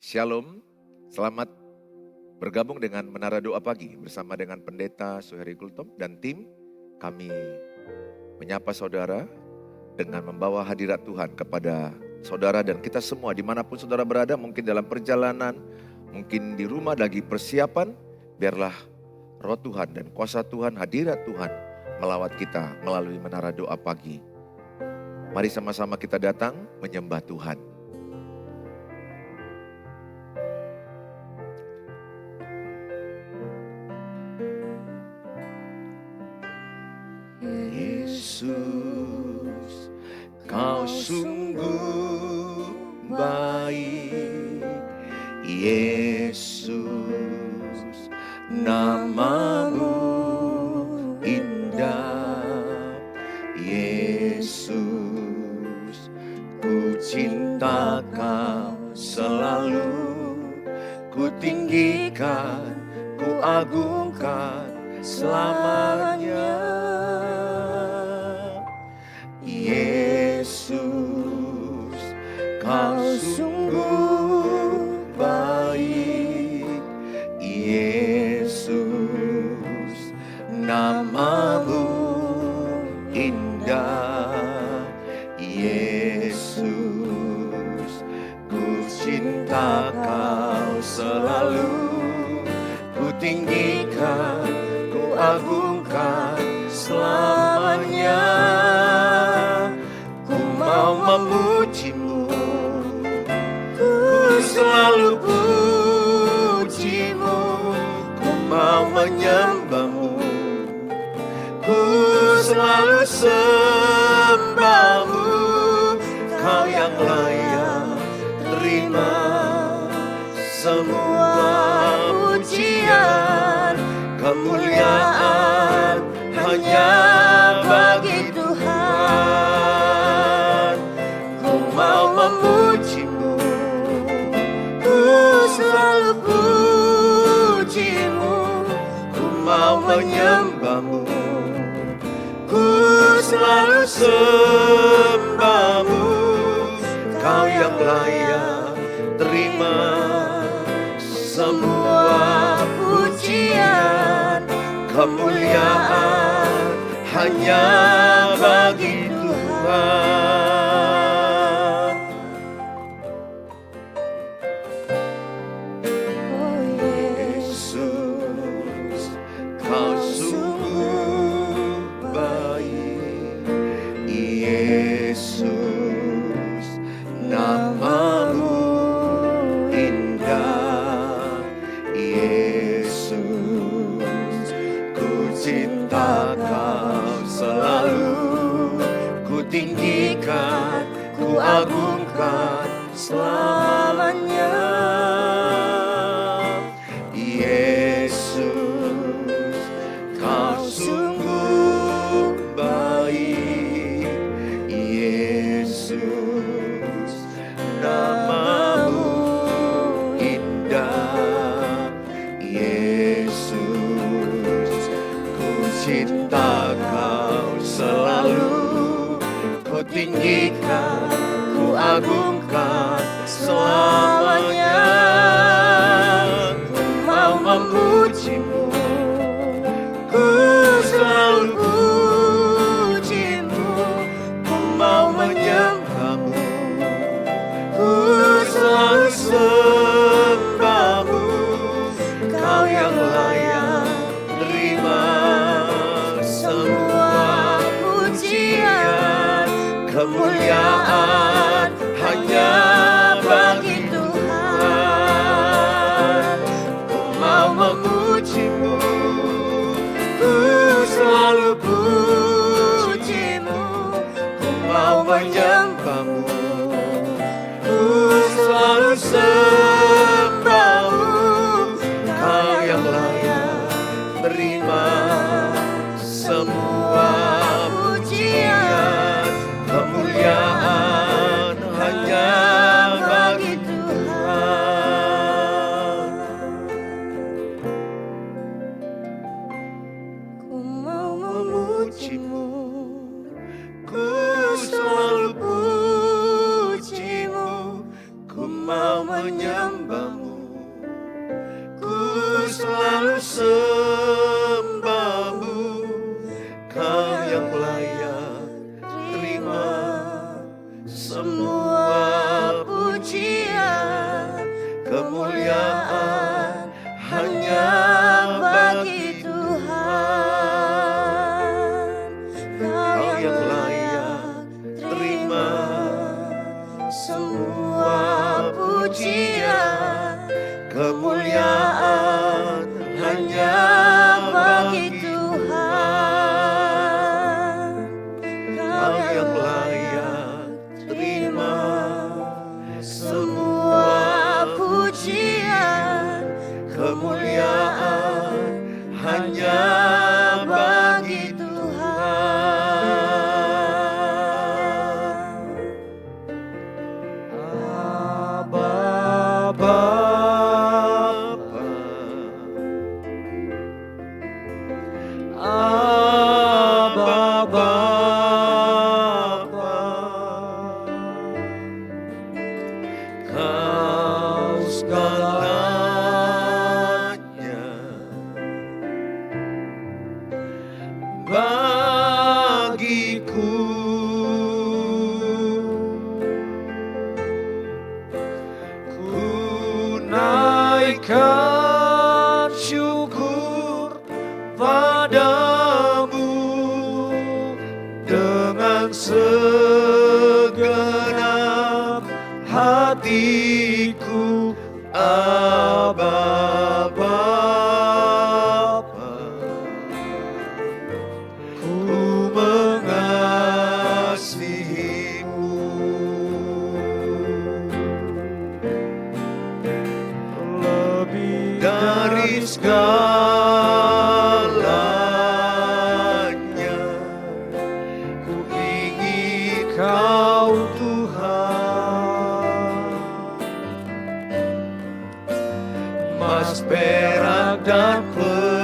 Shalom, selamat bergabung dengan Menara Doa Pagi bersama dengan Pendeta Suheri Kultom dan tim. Kami menyapa saudara dengan membawa hadirat Tuhan kepada saudara dan kita semua dimanapun saudara berada, mungkin dalam perjalanan, mungkin di rumah lagi persiapan, biarlah roh Tuhan dan kuasa Tuhan, hadirat Tuhan melawat kita melalui Menara Doa Pagi. Mari sama-sama kita datang menyembah Tuhan. Yesus, Kau sungguh baik. Yesus, nama-Mu indah. Yesus, ku cinta Kau selalu. Ku tinggikan, ku agungkan selamanya. Yesus, Kau sungguh baik. Yesus, nama-Mu indah. Yesus, ku cinta Kau selalu. Ku tinggikan, ku agungkan selamanya. Memuji-Mu, ku selalu puji-Mu, ku mau menyembah-Mu, ku selalu sembah-Mu. Kau yang layak terima semua pujian, kemuliaan hanya bagi Tuhan. Mau memuji-Mu, ku selalu puji-Mu, ku mau menyembah-Mu, ku selalu sembah-Mu. Kau yang layak terima semua pujian, kemuliaan hanya bagi Tuhan. Tinggikan, ku agungkan selamanya. Yesus, Kau sungguh baik. Yesus, nama-Mu indah. Yesus, ku cinta Kau selalu. Ku tinggikan, ku agungkan selamanya. Ku mau memuji-Mu, ku selalu puji-Mu, ku mau menyembah-Mu, ku selalu sembah-Mu. Kau yang layak terima semua pujian, kemuliaan hanya bagi Tuhan. Ku mau memuji-Mu, ku selalu puji-Mu, ku mau menyembah-Mu, ku selalu sembah-Mu. Kau yang layak terima semua pujian, kemuliaan mau menyembah-Mu. Ku selalu sembah-Mu, Kau yang layak terima semua pujian, kemuliaan hanya bagi Tuhan. Kau yang layak terima semua pujian, kemuliaan hanya bagi Tuhan. Kau yang layak terima semua pujian, kemuliaan hanya bagi Tuhan. Abba Bapa, Abba Bapa, Kau segalanya bagiku. Ku naikkan syukur padamu dengan segenap hatiku. Abba Bapa, ku mengasihimu. Lebih dari segalanya, ku ingin Kau Tuhan. Emas, perak, dan permata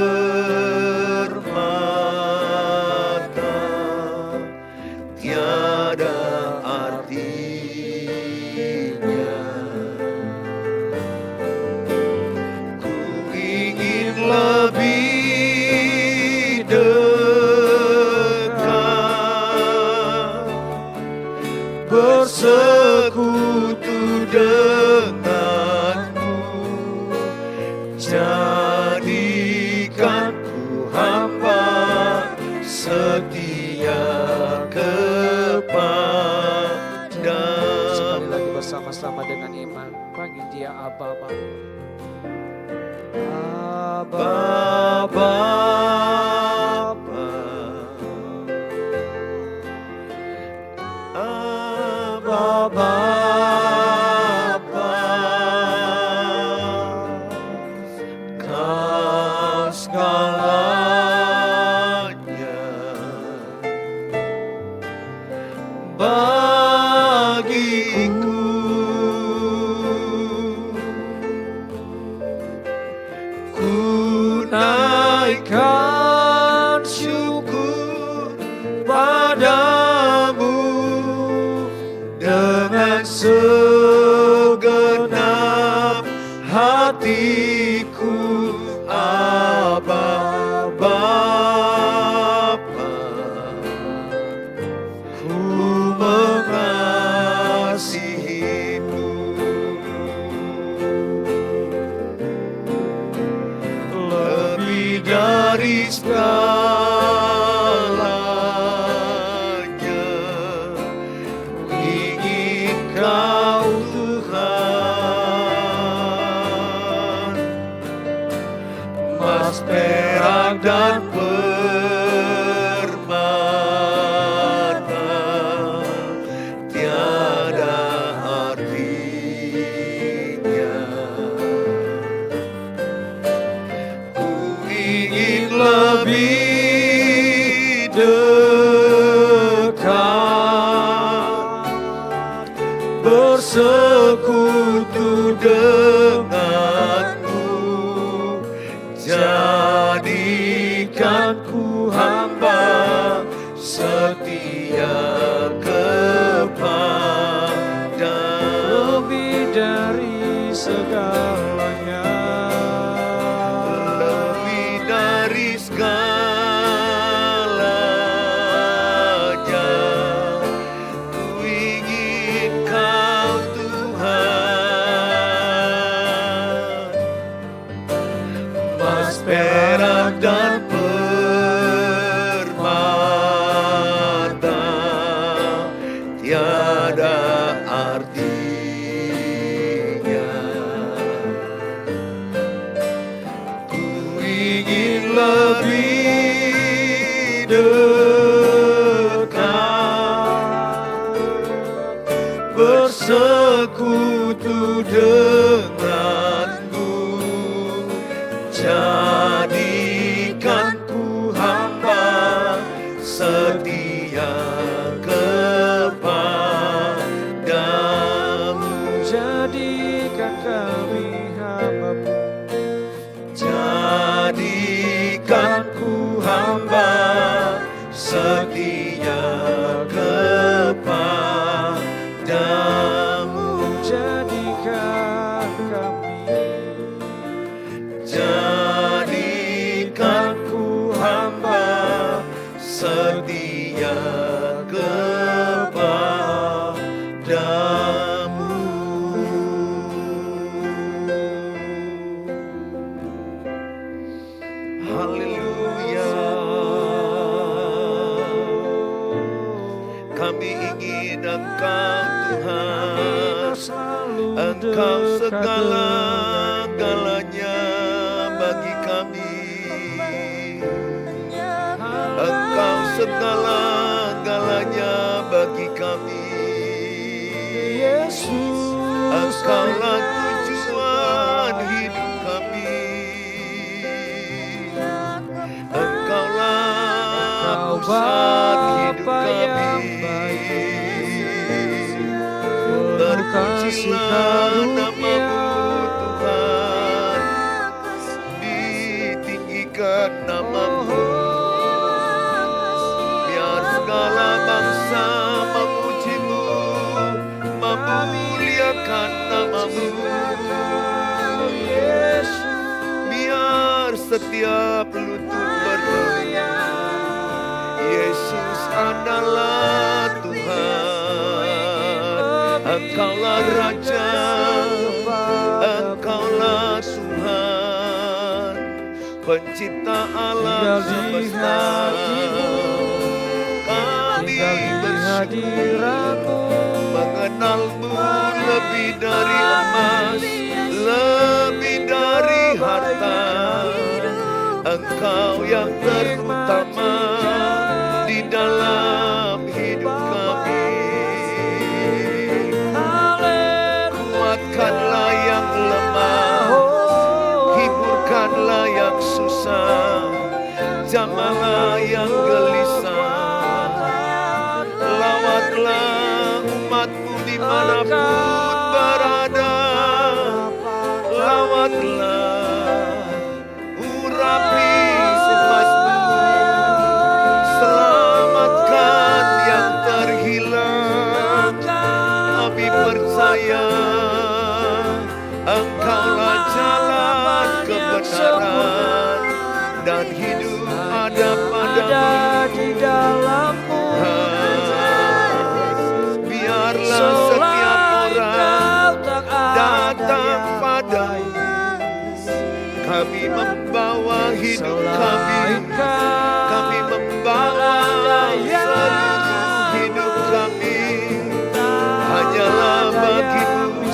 tiada artinya. Ku ingin lebih dekat, bersekutu denganmu. Jadikanku hamba setia kepadamu. Sekali lagi bersama-sama dengan iman, panggil dia Abba Bapa. Abba Bapa, Abba Bapa, Kau segalanya bagiku. Ku naikkan syukur padamu dengan segenap hatiku. Abba Bapa, ku mengasihimu. Lebih dari segalanya, ku ingin Kau Tuhan. Emas, perak, dan permata tiada artinya. Ku ingin lebih dekat, bersekutu denganmu. Jadikanku hamba setia kepadamu. Lebih dari segalanya. Lebih dari segalanya, ku ingin Kau Tuhan. Emas, perak, dan permata tiada artinya. Ku ingin lebih dekat, bersekutu denganmu. Jadikan ku hamba setia kepadamu. Jadikan kami hamba-Mu. Jadikan ku hamba setia kepadamu. Jadikan kami. Jadikan ku hamba setia kepadamu. Haleluya. Kami ingin Engkau Tuhan, Engkau segala-galanya bagi kami. Engkau segala-galanya bagi kami. Yesus, Engkaulah tujuan hidup kami. Engkaulah pusat hidup kami. Terpujilah nama-Mu Tuhan, ditinggikan nama-Mu. Biar segala bangsa memuji-Mu, memuliakan nama-Mu. Biar setiap lutut berdoa, Yesus adalah Tuhan. Engkaulah Raja, Engkaulah Tuhan, Pencipta alam semesta. Kami bersyukur mengenal-Mu lebih dari emas, lebih dari harta. Engkau yang terutama di dalam hidup kami. Kuatkanlah yang lemah, hiburkanlah yang susah, jamahlah yang gelisah. Lawatlah umat-Mu dimanapun berada. Lawatlah, urapi umat-Mu, selamatkan yang terhilang. Kami percaya Engkaulah jalan kebenaran dan hidup ada padamu. Di dalam-Mu. Biarlah setiap orang datang padamu. Kami membawa hidup kami, kami membawa seluruh hidup kami. Hanyalah bagi-Mu,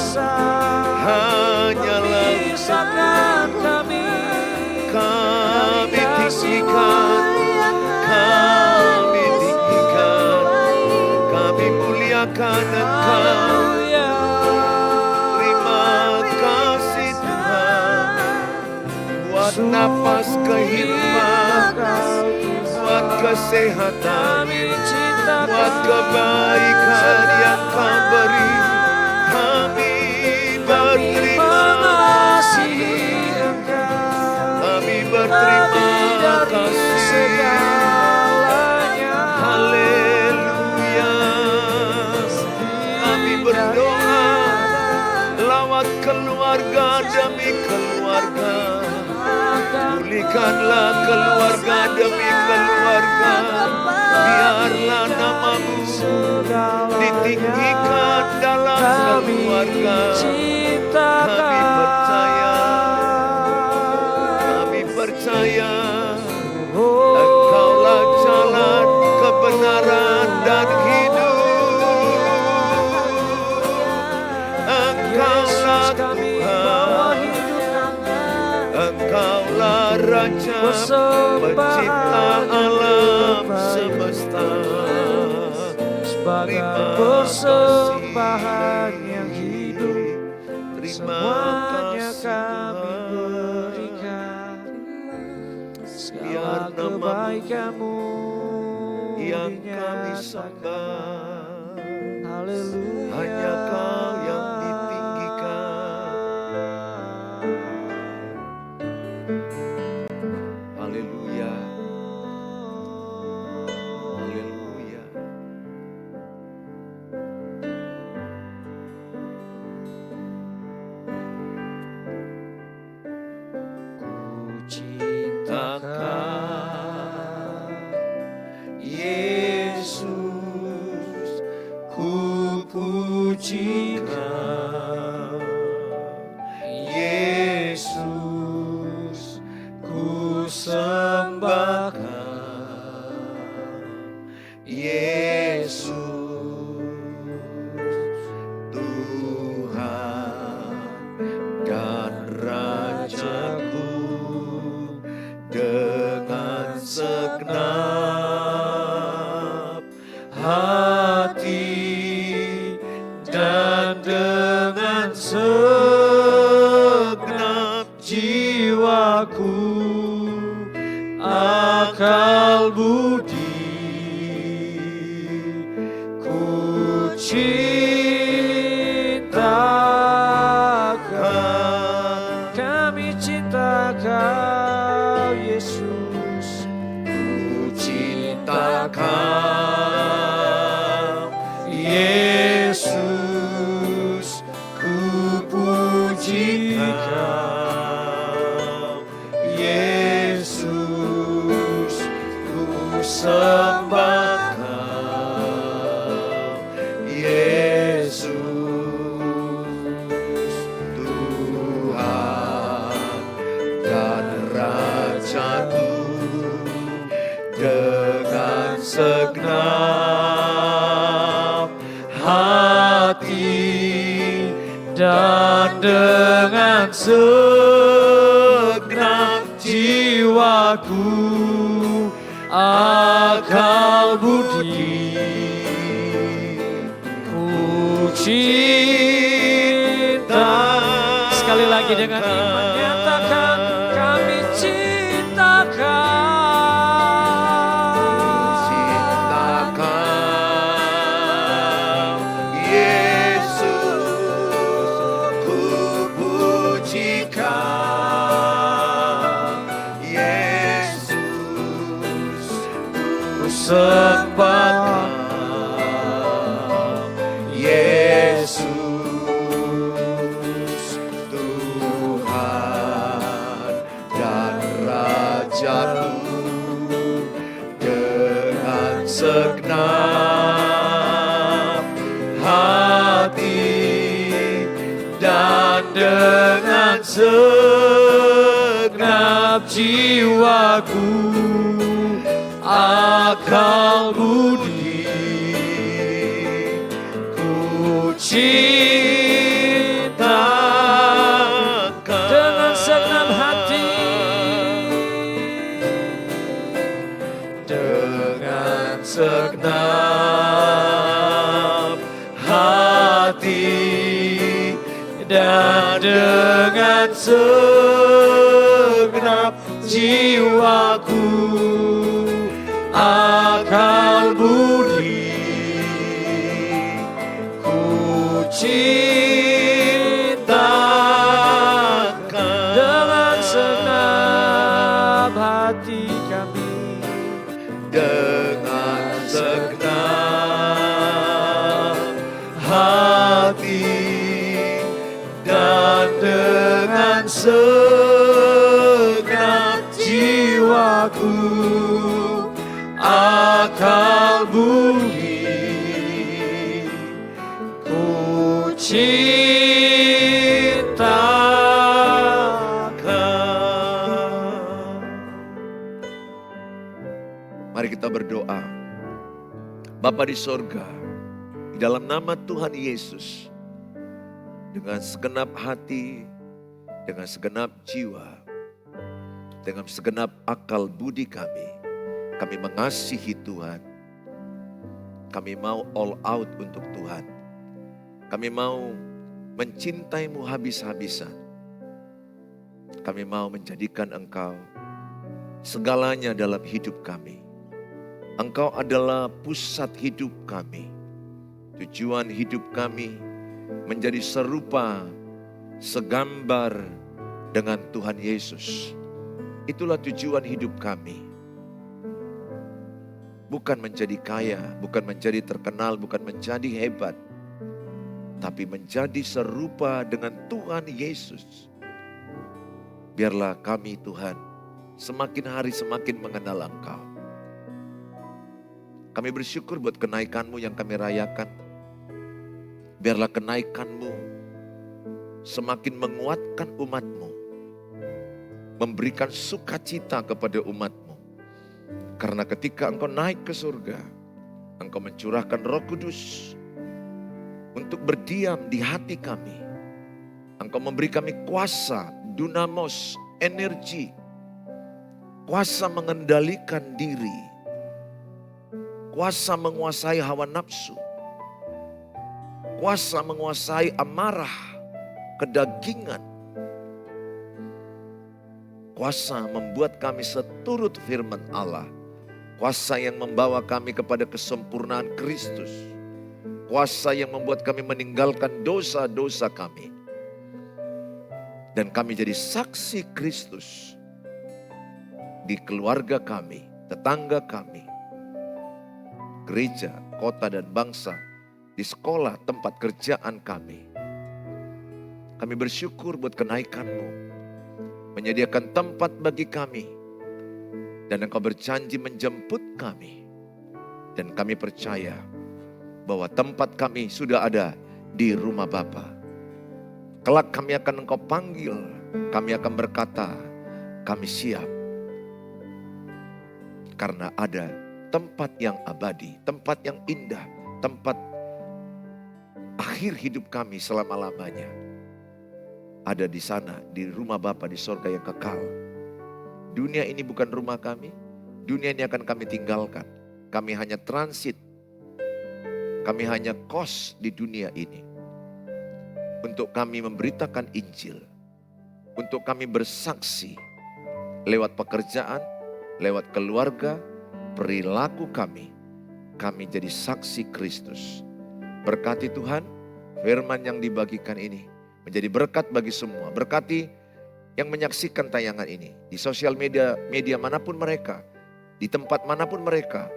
hanyalah kami. Kami tinggikan, kami tinggikan, kami muliakan Engkau. Terima kasih Tuhan, buat napas kehidupan, buat kesehatan, buat kebaikan yang Kau beri. Kami berterima kasih, kami berterima kasih. Haleluya. Kami berdoa, lawatkan keluarga demi keluarga. Pulihkanlah keluarga demi keluarga. Biarlah namamu ditinggikan dalam keluarga. Kami percaya, kami percaya Engkaulah jalan kebenaran dan hidup. Engkaulah Tuhan, Engkaulah Raja pencipta alam semesta. Sebagai persembahan yang hidup, semuanya kami berikan. Segala kebaikan-Mu yang kami dinyatakan. sembah. Haleluya. Hanya Kau yang ditinggikan. Haleluya. Haleluya. Ku cintakan Yesus, ku pujikan Yesus, ku sembahkan Yesus, Tuhan dan Rajaku. Dengan segenap hati dan dengan segenap jiwaku, akal budi, ku cintakan. Kami cinta Kau Yesus, ku cintakan Yesus, ku pujikan Yesus, ku sembahkan Yesus, Tuhan dan Rajaku. Dengan segenap hati dan dengan segenap jiwaku, akal budi, ku cinta. Sekali lagi dengan iman nyatakan, kami cintakan sembahkan Yesus, Tuhan dan Rajaku. Dengan segenap hati dan dengan segenap jiwaku, akal budi, ku cintakan dengan segenap hati, dengan segenap hati dan dengan segenap jiwaku, akal budi, ku cintakan dengan segenap hati kami, dengan segenap hati dan dengan segenap jiwaku, akal budi, ku cintakan. Mari kita berdoa. Bapa di sorga, di dalam nama Tuhan Yesus, dengan segenap hati, dengan segenap jiwa, dengan segenap akal budi kami mengasihi Tuhan. Kami mau all out untuk Tuhan. Kami mau mencintai-Mu habis-habisan. Kami mau menjadikan Engkau segalanya dalam hidup kami. Engkau adalah pusat hidup kami. Tujuan hidup kami menjadi serupa, segambar dengan Tuhan Yesus. Itulah tujuan hidup kami. Bukan menjadi kaya, bukan menjadi terkenal, bukan menjadi hebat. Tapi menjadi serupa dengan Tuhan Yesus. Biarlah kami Tuhan semakin hari semakin mengenal Engkau. Kami bersyukur buat kenaikan-Mu yang kami rayakan. Biarlah kenaikan-Mu semakin menguatkan umat-Mu. Memberikan sukacita kepada umat-Mu. Karena ketika Engkau naik ke surga, Engkau mencurahkan Roh Kudus untuk berdiam di hati kami. Engkau memberi kami kuasa, dunamos, energi. Kuasa mengendalikan diri. Kuasa menguasai hawa nafsu. Kuasa menguasai amarah, kedagingan. Kuasa membuat kami seturut firman Allah. Kuasa yang membawa kami kepada kesempurnaan Kristus. Kuasa yang membuat kami meninggalkan dosa-dosa kami. Dan kami jadi saksi Kristus di keluarga kami, tetangga kami, gereja, kota dan bangsa, di sekolah, tempat kerjaan kami. Kami bersyukur buat kenaikan-Mu, menyediakan tempat bagi kami, dan Engkau berjanji menjemput kami. Dan kami percaya bahwa tempat kami sudah ada di rumah Bapa. Kelak kami akan Engkau panggil, kami akan berkata, kami siap. Karena ada tempat yang abadi, tempat yang indah, tempat akhir hidup kami selama-lamanya. Ada di sana, di rumah Bapa di sorga yang kekal. Dunia ini bukan rumah kami, dunia ini akan kami tinggalkan. Kami hanya transit, kami hanya kos di dunia ini. Untuk kami memberitakan Injil, untuk kami bersaksi lewat pekerjaan, lewat keluarga, perilaku kami jadi saksi Kristus. Berkati Tuhan, firman yang dibagikan ini menjadi berkat bagi semua. Berkati yang menyaksikan tayangan ini di sosial media manapun mereka, di tempat manapun mereka,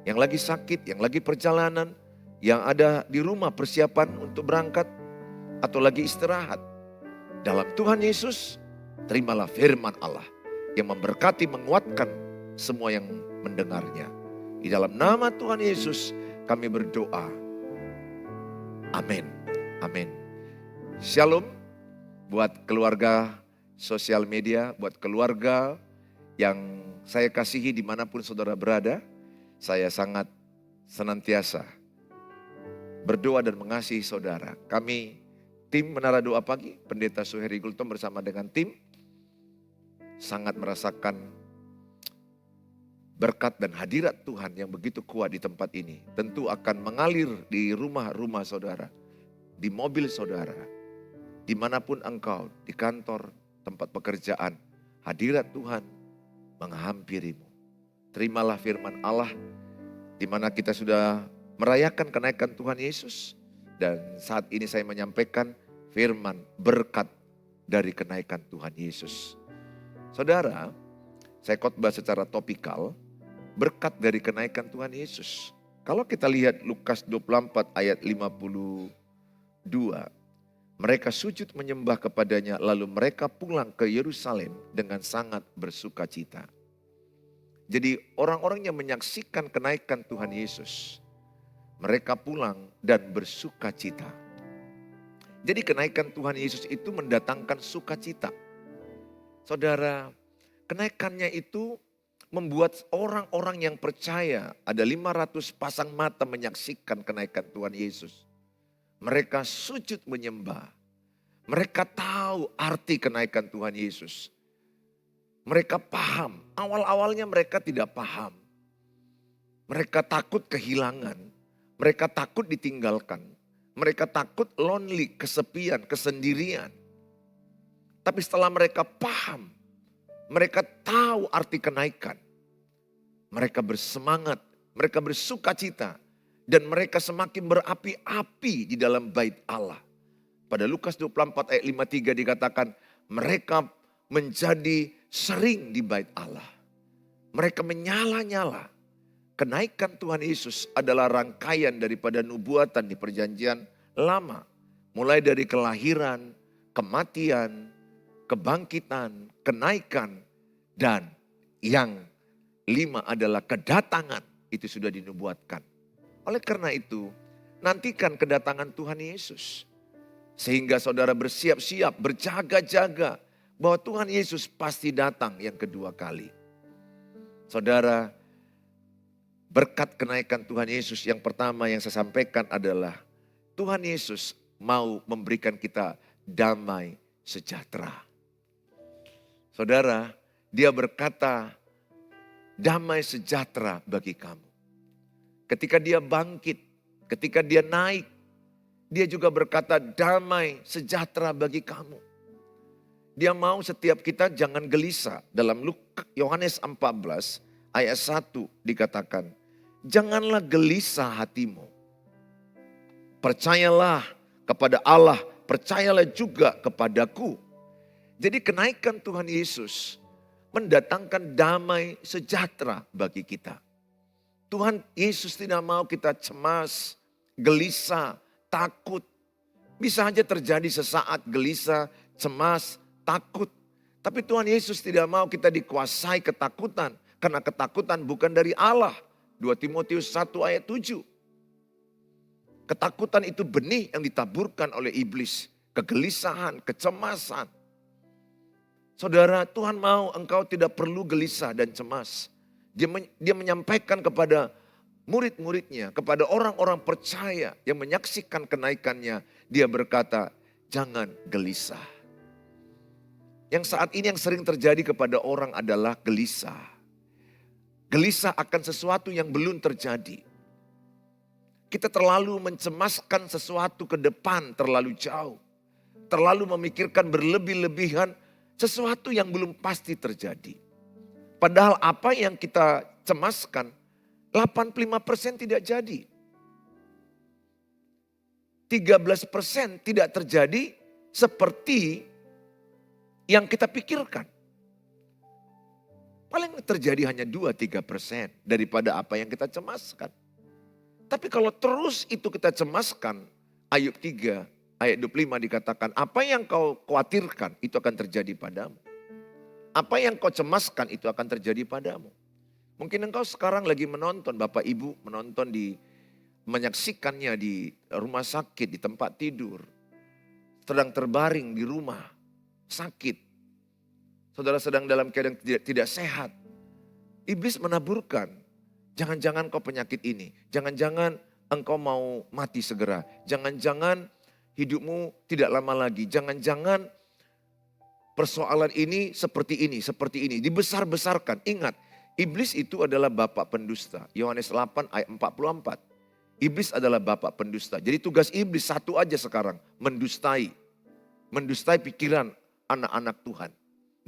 yang lagi sakit, yang lagi perjalanan, yang ada di rumah persiapan untuk berangkat, atau lagi istirahat. Dalam Tuhan Yesus, terimalah firman Allah yang memberkati, menguatkan semua yang mendengarnya. Di dalam nama Tuhan Yesus kami berdoa. Amin. Amin. Shalom buat keluarga sosial media, buat keluarga yang saya kasihi dimanapun saudara berada. Saya sangat senantiasa berdoa dan mengasihi saudara. Kami tim Menara Doa Pagi, Pendeta Suheri Gultom bersama dengan tim sangat merasakan berkat dan hadirat Tuhan yang begitu kuat di tempat ini. Tentu akan mengalir di rumah-rumah saudara, di mobil saudara, dimanapun engkau, di kantor, tempat pekerjaan. Hadirat Tuhan menghampirimu. Terimalah firman Allah di mana kita sudah merayakan kenaikan Tuhan Yesus. Dan saat ini saya menyampaikan firman berkat dari kenaikan Tuhan Yesus. Saudara, saya khotbah secara topikal, berkat dari kenaikan Tuhan Yesus. Kalau kita lihat Lukas 24 ayat 52, Mereka sujud menyembah kepadanya, lalu mereka pulang ke Yerusalem dengan sangat bersuka cita. Jadi orang-orang yang menyaksikan kenaikan Tuhan Yesus, mereka pulang dan bersuka cita. Jadi kenaikan Tuhan Yesus itu mendatangkan sukacita. Saudara, kenaikannya itu membuat orang-orang yang percaya, ada 500 pasang mata menyaksikan kenaikan Tuhan Yesus. Mereka sujud menyembah. Mereka tahu arti kenaikan Tuhan Yesus. Mereka paham. Awal-awalnya mereka tidak paham. Mereka takut kehilangan. Mereka takut ditinggalkan. Mereka takut lonely, kesepian, kesendirian. Tapi setelah mereka paham, mereka tahu arti kenaikan. Mereka bersemangat, mereka bersuka cita. Dan mereka semakin berapi-api di dalam bait Allah. Pada Lukas 24 ayat 53 dikatakan mereka menjadi sering di bait Allah. Mereka menyala-nyala. Kenaikan Tuhan Yesus adalah rangkaian daripada nubuatan di perjanjian lama. Mulai dari kelahiran, kematian, kebangkitan, kenaikan. Dan yang 5 adalah kedatangan. Itu sudah dinubuatkan. Oleh karena itu, nantikan kedatangan Tuhan Yesus. Sehingga saudara bersiap-siap, berjaga-jaga bahwa Tuhan Yesus pasti datang yang kedua kali. Saudara, berkat kenaikan Tuhan Yesus yang pertama yang saya sampaikan adalah Tuhan Yesus mau memberikan kita damai sejahtera. Saudara, dia berkata damai sejahtera bagi kamu. Ketika dia bangkit, ketika dia naik, dia juga berkata damai sejahtera bagi kamu. Dia mau setiap kita jangan gelisah. Dalam Yohanes 14 ayat 1 dikatakan, janganlah gelisah hatimu. Percayalah kepada Allah, percayalah juga kepadaku. Jadi kenaikan Tuhan Yesus mendatangkan damai sejahtera bagi kita. Tuhan Yesus tidak mau kita cemas, gelisah, takut. Bisa saja terjadi sesaat gelisah, cemas, takut. Tapi Tuhan Yesus tidak mau kita dikuasai ketakutan. Karena ketakutan bukan dari Allah. 2 Timotius 1 ayat 7. Ketakutan itu benih yang ditaburkan oleh iblis. Kegelisahan, kecemasan. Saudara, Tuhan mau engkau tidak perlu gelisah dan cemas. Dia menyampaikan kepada murid-muridnya, kepada orang-orang percaya yang menyaksikan kenaikannya. Dia berkata, jangan gelisah. Yang saat ini yang sering terjadi kepada orang adalah gelisah. Gelisah akan sesuatu yang belum terjadi. Kita terlalu mencemaskan sesuatu ke depan terlalu jauh. Terlalu memikirkan berlebih-lebihan sesuatu yang belum pasti terjadi. Padahal apa yang kita cemaskan 85% tidak jadi. 13% tidak terjadi seperti yang kita pikirkan. Paling terjadi hanya 2-3% daripada apa yang kita cemaskan. Tapi kalau terus itu kita cemaskan, Ayub 3 ayat 25 dikatakan, apa yang kau khawatirkan itu akan terjadi padamu. Apa yang kau cemaskan itu akan terjadi padamu. Mungkin engkau sekarang lagi menonton, Bapak Ibu menonton menyaksikannya di rumah sakit, di tempat tidur. Sedang terbaring di rumah, sakit. Saudara sedang dalam keadaan tidak sehat. Iblis menaburkan, jangan-jangan kau penyakit ini. Jangan-jangan engkau mau mati segera. Jangan-jangan hidupmu tidak lama lagi. Jangan-jangan persoalan ini seperti ini, seperti ini. Dibesar-besarkan. Ingat, iblis itu adalah bapak pendusta. Yohanes 8 ayat 44. Iblis adalah bapak pendusta. Jadi tugas iblis satu aja sekarang. Mendustai. Mendustai pikiran anak-anak Tuhan.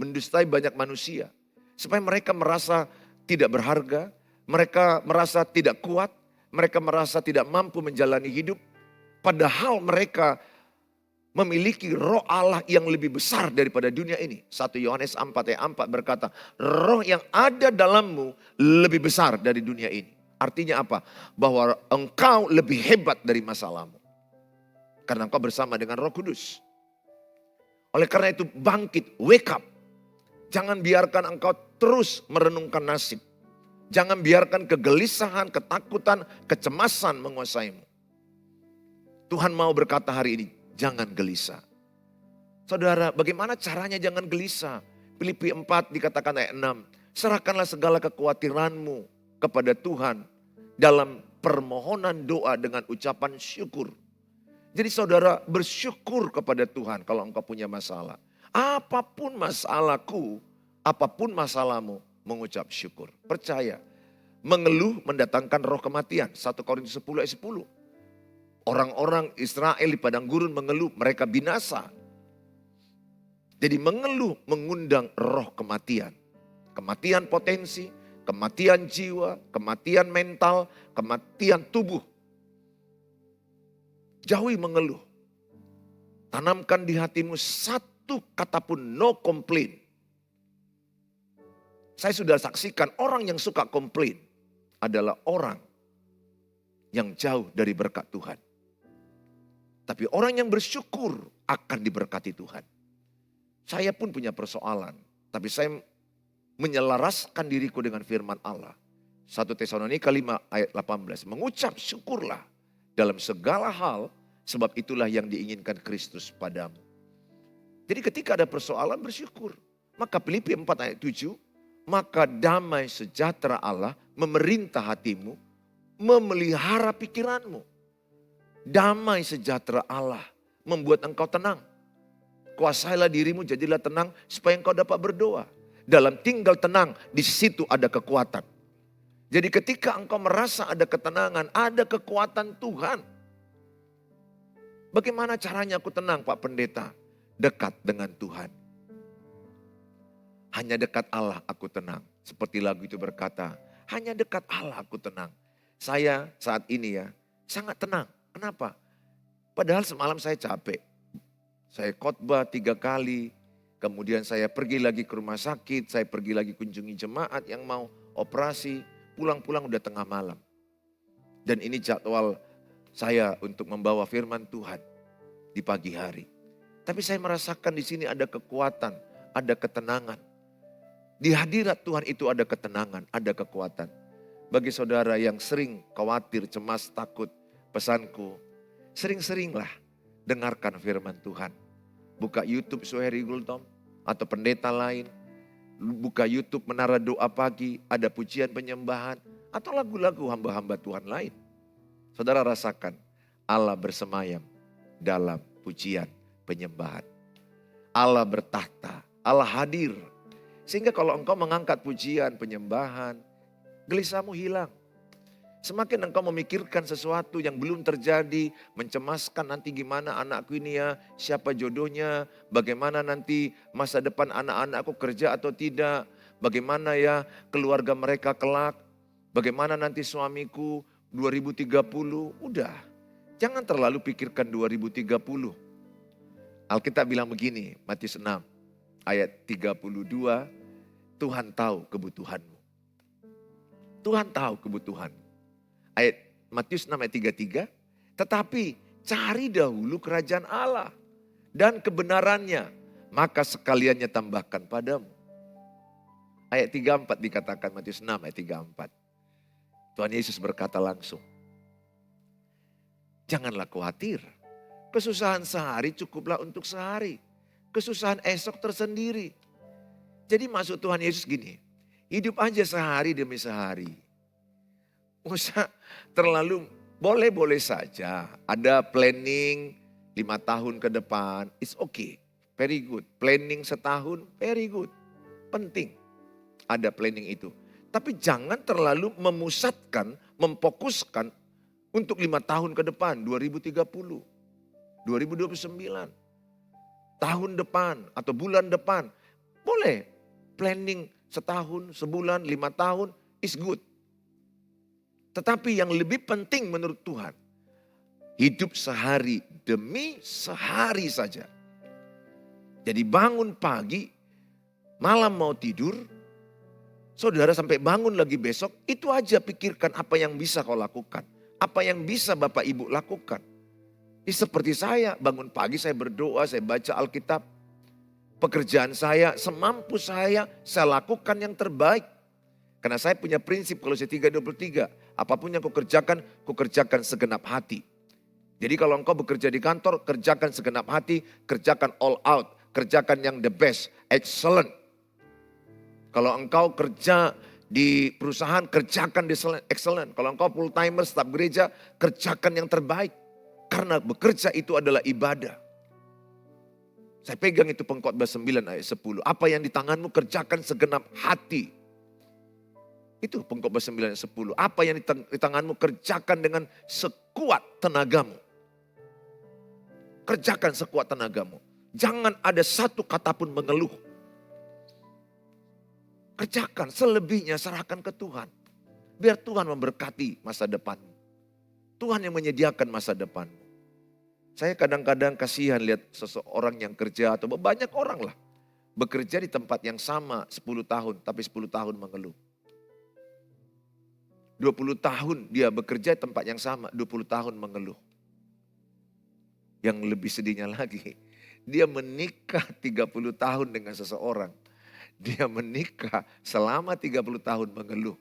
Mendustai banyak manusia. Supaya mereka merasa tidak berharga. Mereka merasa tidak kuat. Mereka merasa tidak mampu menjalani hidup. Padahal mereka memiliki roh Allah yang lebih besar daripada dunia ini. 1 Yohanes 4 ayat 4 berkata, roh yang ada dalammu lebih besar dari dunia ini. Artinya apa? Bahwa engkau lebih hebat dari masalahmu. karena engkau bersama dengan Roh Kudus. Oleh karena itu bangkit, wake up. Jangan biarkan engkau terus merenungkan nasib. Jangan biarkan kegelisahan, ketakutan, kecemasan menguasaimu. Tuhan mau berkata hari ini, jangan gelisah. Saudara, bagaimana caranya jangan gelisah? Filipi 4 dikatakan ayat 6. Serahkanlah segala kekhawatiranmu kepada Tuhan dalam permohonan doa dengan ucapan syukur. Jadi saudara bersyukur kepada Tuhan kalau engkau punya masalah. Apapun masalahku, apapun masalahmu, mengucap syukur. Percaya, mengeluh mendatangkan roh kematian. 1 Korintus 10 ayat 10. Orang-orang Israel di padang gurun mengeluh, mereka binasa. Jadi mengeluh mengundang roh kematian. Kematian potensi, kematian jiwa, kematian mental, kematian tubuh. Jauhi mengeluh. Tanamkan di hatimu satu kata pun no complain. Saya sudah saksikan orang yang suka komplain adalah orang yang jauh dari berkat Tuhan. Tapi orang yang bersyukur akan diberkati Tuhan. Saya pun punya persoalan, tapi saya menyelaraskan diriku dengan firman Allah. 1 Tesalonika 5 ayat 18. Mengucap syukurlah dalam segala hal, sebab itulah yang diinginkan Kristus padamu. Jadi ketika ada persoalan bersyukur. Maka Filipi 4 ayat 7, maka damai sejahtera Allah memerintah hatimu, memelihara pikiranmu. Damai sejahtera Allah membuat engkau tenang. Kuasailah dirimu, jadilah tenang supaya engkau dapat berdoa. Dalam tinggal tenang, di situ ada kekuatan. Jadi ketika engkau merasa ada ketenangan, ada kekuatan Tuhan. Bagaimana caranya aku tenang Pak Pendeta? Dekat dengan Tuhan. Hanya dekat Allah aku tenang. Seperti lagu itu berkata, hanya dekat Allah aku tenang. Saya saat ini ya sangat tenang. Kenapa? Padahal semalam saya capek. Saya khotbah 3 kali. Kemudian saya pergi lagi ke rumah sakit. Saya pergi lagi kunjungi jemaat yang mau operasi. Pulang-pulang udah tengah malam. Dan ini jadwal saya untuk membawa firman Tuhan di pagi hari. Tapi saya merasakan di sini ada kekuatan, ada ketenangan. Di hadirat Tuhan itu ada ketenangan, ada kekuatan. Bagi saudara yang sering khawatir, cemas, takut, pesanku, sering-seringlah dengarkan firman Tuhan. Buka YouTube Suheri Gultom atau pendeta lain. Buka YouTube Menara Doa Pagi, ada pujian penyembahan. Atau lagu-lagu hamba-hamba Tuhan lain. Saudara rasakan Allah bersemayam dalam pujian penyembahan. Allah bertahta, Allah hadir. Sehingga kalau engkau mengangkat pujian penyembahan, gelisahmu hilang. Semakin engkau memikirkan sesuatu yang belum terjadi, mencemaskan nanti gimana anakku ini ya, siapa jodohnya, bagaimana nanti masa depan anak-anakku kerja atau tidak, bagaimana ya keluarga mereka kelak, bagaimana nanti suamiku 2030, udah. Jangan terlalu pikirkan 2030. Alkitab bilang begini, Matius 6 ayat 32, Tuhan tahu kebutuhanmu. Tuhan tahu kebutuhanmu. Ayat Matius 6 ayat 33, tetapi cari dahulu kerajaan Allah dan kebenarannya, maka sekaliannya tambahkan padamu. Ayat 34 dikatakan Matius 6 ayat 34. Tuhan Yesus berkata langsung, janganlah khawatir, kesusahan sehari cukuplah untuk sehari, kesusahan esok tersendiri. Jadi maksud Tuhan Yesus gini, hidup aja sehari demi sehari. Nggak usah terlalu, boleh-boleh saja. Ada planning 5 tahun ke depan, it's okay, very good. Planning setahun, very good. Penting ada planning itu. Tapi jangan terlalu memusatkan, memfokuskan untuk 5 tahun ke depan, 2030, 2029. Tahun depan atau bulan depan. Boleh planning setahun, sebulan, 5 tahun, is good. Tetapi yang lebih penting menurut Tuhan, hidup sehari demi sehari saja. Jadi bangun pagi, malam mau tidur, saudara sampai bangun lagi besok, itu aja pikirkan apa yang bisa kau lakukan. Apa yang bisa Bapak Ibu lakukan. Seperti saya, bangun pagi saya berdoa, saya baca Alkitab. Pekerjaan saya, semampu saya lakukan yang terbaik. Karena saya punya prinsip Kolose 3:23. Apapun yang kukerjakan segenap hati. Jadi kalau engkau bekerja di kantor, kerjakan segenap hati, kerjakan all out. Kerjakan yang the best, excellent. Kalau engkau kerja di perusahaan, kerjakan di excellent. Kalau engkau full timer, staf gereja, kerjakan yang terbaik. Karena bekerja itu adalah ibadah. Saya pegang itu Pengkhotbah 9 ayat 10. Apa yang di tanganmu kerjakan segenap hati. Itu Pengkhotbah 9 ayat 10. Apa yang di tanganmu kerjakan dengan sekuat tenagamu. Kerjakan sekuat tenagamu. Jangan ada satu kata pun mengeluh. Kerjakan, selebihnya serahkan ke Tuhan. Biar Tuhan memberkati masa depanmu. Tuhan yang menyediakan masa depanmu. Saya kadang-kadang kasihan lihat seseorang yang kerja atau banyak orang lah. Bekerja di tempat yang sama 10 tahun tapi 10 tahun mengeluh. 20 tahun dia bekerja di tempat yang sama, 20 tahun mengeluh. Yang lebih sedihnya lagi, dia menikah 30 tahun dengan seseorang. Dia menikah selama 30 tahun mengeluh.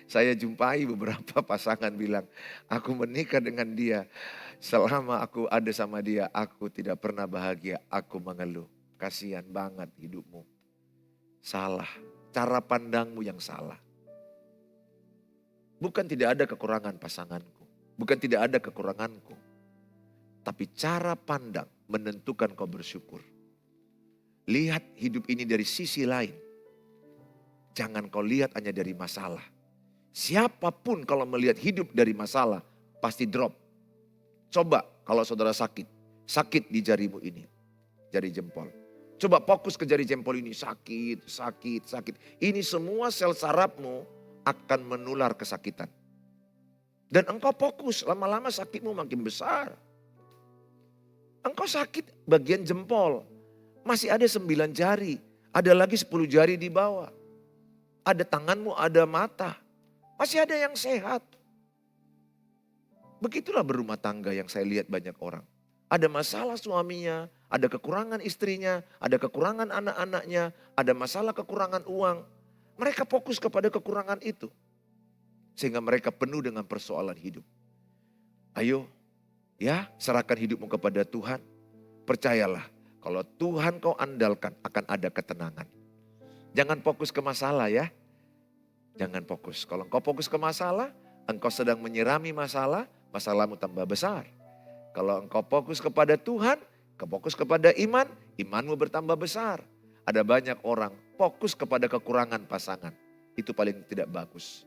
Saya jumpai beberapa pasangan bilang, aku menikah dengan dia. Selama aku ada sama dia, aku tidak pernah bahagia, aku mengeluh. Kasihan banget hidupmu. Salah, cara pandangmu yang salah. Bukan tidak ada kekurangan pasanganku, bukan tidak ada kekuranganku. Tapi cara pandang menentukan kau bersyukur. Lihat hidup ini dari sisi lain. Jangan kau lihat hanya dari masalah. Siapapun kalau melihat hidup dari masalah, pasti drop. Coba kalau saudara sakit di jarimu ini, jari jempol. Coba fokus ke jari jempol ini, sakit. Ini semua sel sarafmu akan menular kesakitan. Dan engkau fokus, lama-lama sakitmu makin besar. Engkau sakit bagian jempol, masih ada 9 jari, ada lagi 10 jari di bawah. Ada tanganmu, ada mata, masih ada yang sehat. Begitulah berumah tangga yang saya lihat banyak orang. Ada masalah suaminya, ada kekurangan istrinya, ada kekurangan anak-anaknya, ada masalah kekurangan uang. Mereka fokus kepada kekurangan itu. Sehingga mereka penuh dengan persoalan hidup. Ayo, ya, serahkan hidupmu kepada Tuhan. Percayalah, kalau Tuhan kau andalkan akan ada ketenangan. Jangan fokus ke masalah ya. Jangan fokus. Kalau engkau fokus ke masalah, engkau sedang menyirami masalah, masalahmu tambah besar. Kalau engkau fokus kepada Tuhan, kau fokus kepada iman, imanmu bertambah besar. Ada banyak orang fokus kepada kekurangan pasangan. Itu paling tidak bagus.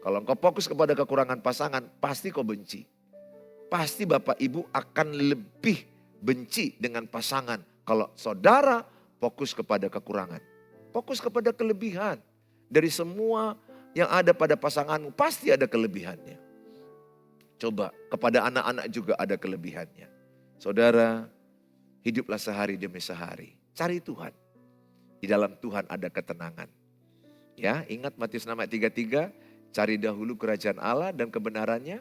Kalau engkau fokus kepada kekurangan pasangan, pasti kau benci. Pasti Bapak Ibu akan lebih benci dengan pasangan. Kalau saudara fokus kepada kekurangan. Fokus kepada kelebihan. Dari semua yang ada pada pasanganmu, pasti ada kelebihannya. Coba, kepada anak-anak juga ada kelebihannya. Saudara, hiduplah sehari demi sehari. Cari Tuhan. Di dalam Tuhan ada ketenangan. Ya, ingat Matius 6 ayat 33, cari dahulu kerajaan Allah dan kebenarannya,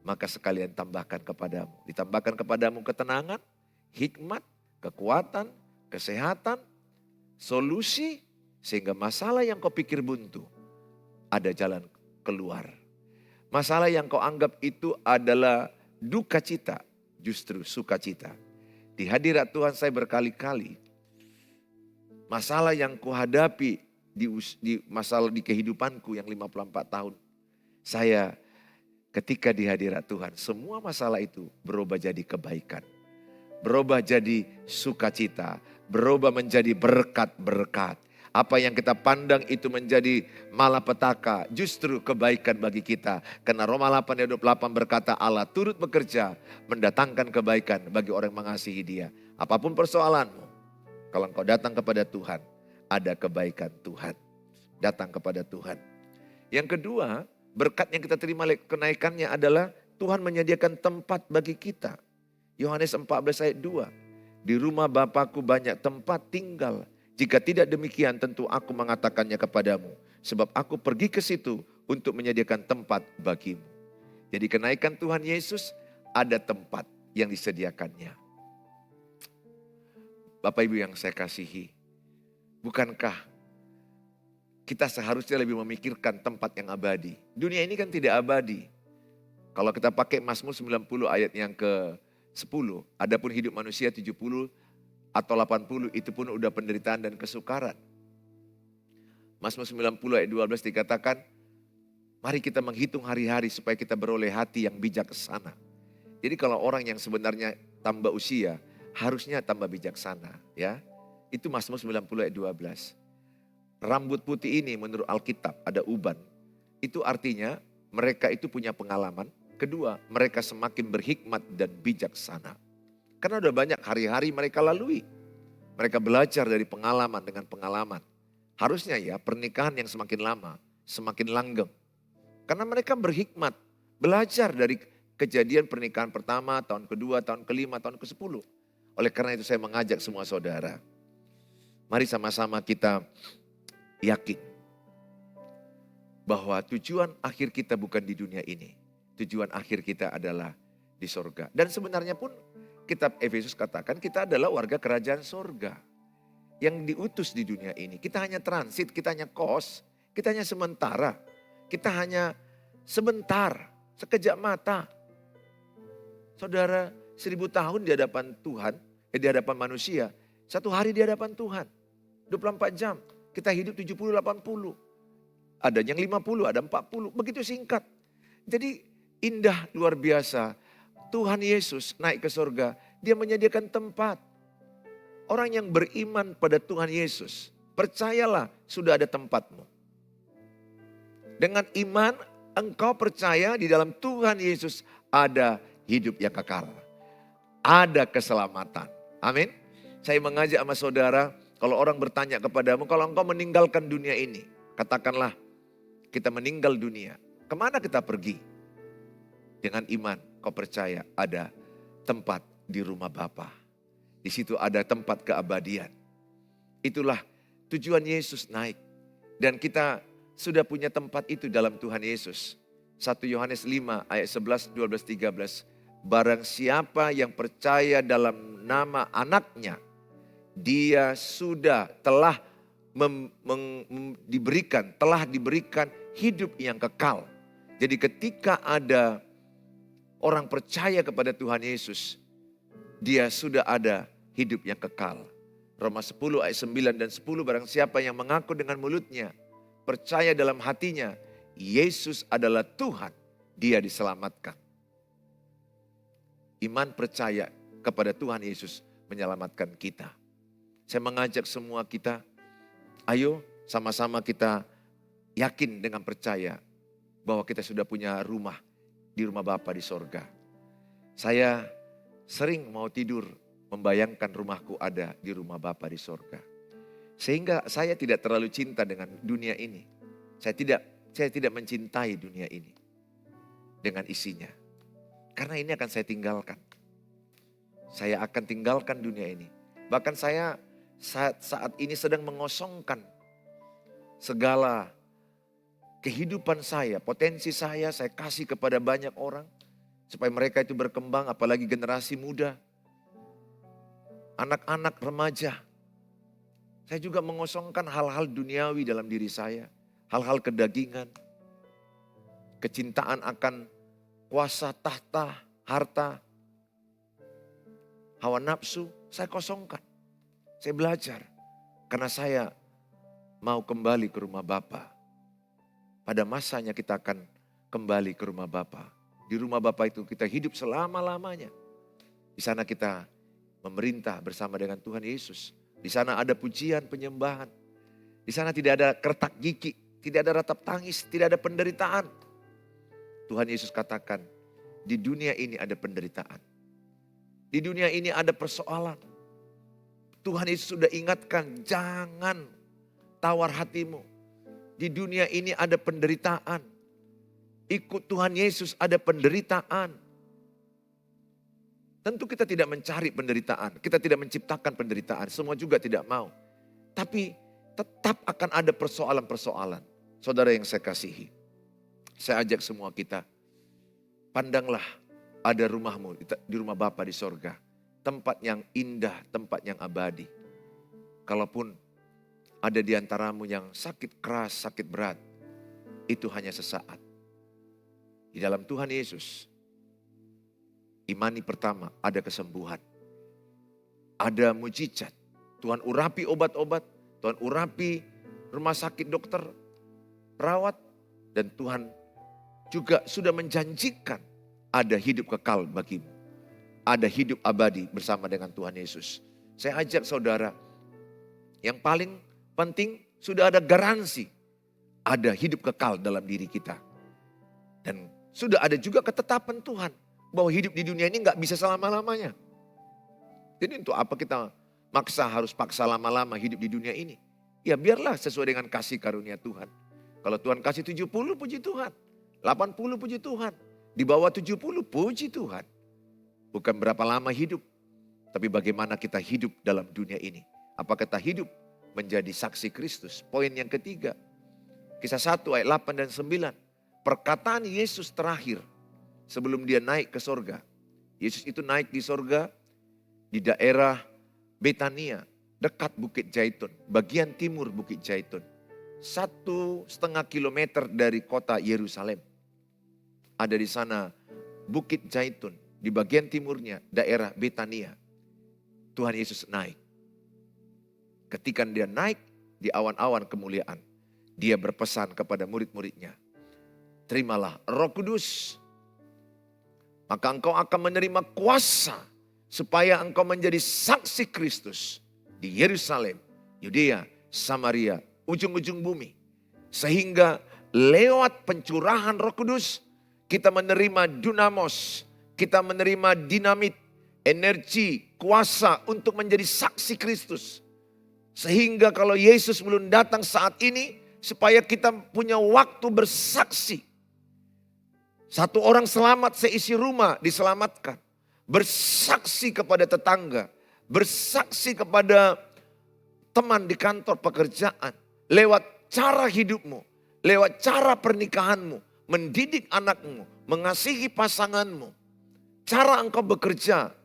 maka sekalian tambahkan kepadamu. Ditambahkan kepadamu ketenangan, hikmat, kekuatan, kesehatan, solusi, sehingga masalah yang kau pikir buntu, ada jalan keluar. Masalah yang kau anggap itu adalah duka cita, justru sukacita. Di hadirat Tuhan saya berkali-kali, masalah yang kuhadapi di kehidupanku yang 54 tahun. Saya ketika di hadirat Tuhan, semua masalah itu berubah jadi kebaikan. Berubah jadi sukacita, berubah menjadi berkat-berkat. Apa yang kita pandang itu menjadi malapetaka, justru kebaikan bagi kita. Karena Roma 8 ayat 28 berkata Allah turut bekerja mendatangkan kebaikan bagi orang yang mengasihi Dia. Apapun persoalanmu, kalau engkau datang kepada Tuhan, ada kebaikan Tuhan. Datang kepada Tuhan. Yang kedua, berkat yang kita terima kenaikannya adalah Tuhan menyediakan tempat bagi kita. Yohanes 14 ayat 2. Di rumah Bapakku banyak tempat tinggal. Jika tidak demikian tentu aku mengatakannya kepadamu. Sebab aku pergi ke situ untuk menyediakan tempat bagimu. Jadi kenaikan Tuhan Yesus ada tempat yang disediakannya. Bapak Ibu yang saya kasihi, bukankah kita seharusnya lebih memikirkan tempat yang abadi? Dunia ini kan tidak abadi. Kalau kita pakai Mazmur 90 ayat yang ke-10, adapun hidup manusia 70 atau 80 itu pun udah penderitaan dan kesukaran. Mazmur 90 ayat 12 dikatakan, mari kita menghitung hari-hari supaya kita beroleh hati yang bijaksana. Jadi kalau orang yang sebenarnya tambah usia, harusnya tambah bijaksana, ya. Itu Mazmur 90 ayat 12. Rambut putih ini menurut Alkitab ada uban. Itu artinya mereka itu punya pengalaman. Kedua, mereka semakin berhikmat dan bijaksana. Karena udah banyak hari-hari mereka lalui. Mereka belajar dari pengalaman dengan pengalaman. Harusnya ya pernikahan yang semakin lama, semakin langgeng. Karena mereka berhikmat, belajar dari kejadian pernikahan pertama, tahun kedua, tahun kelima, tahun ke-10. Oleh karena itu saya mengajak semua saudara. Mari sama-sama kita yakin bahwa tujuan akhir kita bukan di dunia ini. Tujuan akhir kita adalah di sorga. Dan sebenarnya pun kitab Efesus katakan kita adalah warga kerajaan sorga. Yang diutus di dunia ini. Kita hanya transit, kita hanya kos, kita hanya sementara. Kita hanya sebentar, sekejap mata. Saudara, 1000 tahun di hadapan Tuhan, di hadapan manusia. 1 hari di hadapan Tuhan. 24 jam, kita hidup 70-80. Ada yang 50, ada 40, begitu singkat. Jadi indah luar biasa. Tuhan Yesus naik ke surga, dia menyediakan tempat. Orang yang beriman pada Tuhan Yesus, percayalah sudah ada tempatmu. Dengan iman engkau percaya di dalam Tuhan Yesus ada hidup yang kekal. Ada keselamatan. Amin. Saya mengajak sama saudara, kalau orang bertanya kepadamu, kalau engkau meninggalkan dunia ini, katakanlah kita meninggal dunia. Kemana kita pergi? Dengan iman kau percaya ada tempat di rumah Bapa. Di situ ada tempat keabadian. Itulah tujuan Yesus naik. Dan kita sudah punya tempat itu dalam Tuhan Yesus. 1 Yohanes 5 ayat 11, 12, 13. Barang siapa yang percaya dalam nama anaknya, dia telah diberikan hidup yang kekal. Jadi ketika ada orang percaya kepada Tuhan Yesus, dia sudah ada hidup yang kekal. Roma 10 ayat 9 dan 10, barang siapa yang mengaku dengan mulutnya, percaya dalam hatinya, Yesus adalah Tuhan, dia diselamatkan. Iman percaya kepada Tuhan Yesus menyelamatkan kita. Saya mengajak semua kita, ayo sama-sama kita yakin dengan percaya bahwa kita sudah punya rumah di rumah Bapa di sorga. Saya sering mau tidur membayangkan rumahku ada di rumah Bapa di sorga. Sehingga saya tidak terlalu cinta dengan dunia ini. Saya tidak mencintai dunia ini dengan isinya. Karena ini akan saya tinggalkan. Saya akan tinggalkan dunia ini. Bahkan saya saat ini sedang mengosongkan segala kehidupan saya, potensi saya kasih kepada banyak orang. Supaya mereka itu berkembang, apalagi generasi muda. Anak-anak remaja. Saya juga mengosongkan hal-hal duniawi dalam diri saya. Hal-hal kedagingan. Kecintaan akan kuasa, tahta, harta. Hawa nafsu, saya kosongkan. Saya belajar. Karena saya mau kembali ke rumah Bapa. Pada masanya kita akan kembali ke rumah Bapa. Di rumah Bapa itu kita hidup selama-lamanya. Di sana kita memerintah bersama dengan Tuhan Yesus. Di sana ada pujian, penyembahan. Di sana tidak ada kertak gigi, tidak ada ratap tangis, tidak ada penderitaan. Tuhan Yesus katakan, di dunia ini ada penderitaan. Di dunia ini ada persoalan. Tuhan Yesus sudah ingatkan, jangan tawar hatimu. Di dunia ini ada penderitaan. Ikut Tuhan Yesus ada penderitaan. Tentu kita tidak mencari penderitaan. Kita tidak menciptakan penderitaan. Semua juga tidak mau. Tapi tetap akan ada persoalan-persoalan. Saudara yang saya kasihi. Saya ajak semua kita. Pandanglah ada rumahmu di rumah Bapa di sorga. Tempat yang indah, tempat yang abadi. Kalaupun ada di antaramu yang sakit keras, sakit berat, itu hanya sesaat. Di dalam Tuhan Yesus, imani pertama ada kesembuhan. Ada mujizat. Tuhan urapi obat-obat, Tuhan urapi rumah sakit dokter, perawat, dan Tuhan juga sudah menjanjikan ada hidup kekal bagimu. Ada hidup abadi bersama dengan Tuhan Yesus. Saya ajak saudara, yang paling penting sudah ada garansi. Ada hidup kekal dalam diri kita. Dan sudah ada juga ketetapan Tuhan. Bahwa hidup di dunia ini gak bisa selama-lamanya. Jadi untuk apa kita harus paksa lama-lama hidup di dunia ini? Ya biarlah sesuai dengan kasih karunia Tuhan. Kalau Tuhan kasih 70 puji Tuhan. 80 puji Tuhan. Di bawah 70 puji Tuhan. Bukan berapa lama hidup, tapi bagaimana kita hidup dalam dunia ini. Apakah kita hidup menjadi saksi Kristus? Poin yang ketiga, Kisah 1 ayat 8 dan 9. Perkataan Yesus terakhir sebelum dia naik ke sorga. Yesus itu naik di sorga di daerah Betania, dekat Bukit Zaitun, bagian timur Bukit Zaitun. 1,5 kilometer dari kota Yerusalem. Ada di sana Bukit Zaitun. Di bagian timurnya daerah Betania. Tuhan Yesus naik. Ketika dia naik di awan-awan kemuliaan. Dia berpesan kepada murid-muridnya. Terimalah Roh Kudus. Maka engkau akan menerima kuasa. Supaya engkau menjadi saksi Kristus. Di Yerusalem, Yudea, Samaria, ujung-ujung bumi. Sehingga lewat pencurahan Roh Kudus. Kita menerima dunamos. Kita menerima dinamit, energi, kuasa untuk menjadi saksi Kristus. Sehingga kalau Yesus belum datang saat ini, supaya kita punya waktu bersaksi. Satu orang selamat seisi rumah diselamatkan. Bersaksi kepada tetangga. Bersaksi kepada teman di kantor pekerjaan. Lewat cara hidupmu, lewat cara pernikahanmu, mendidik anakmu, mengasihi pasanganmu. Cara engkau bekerja,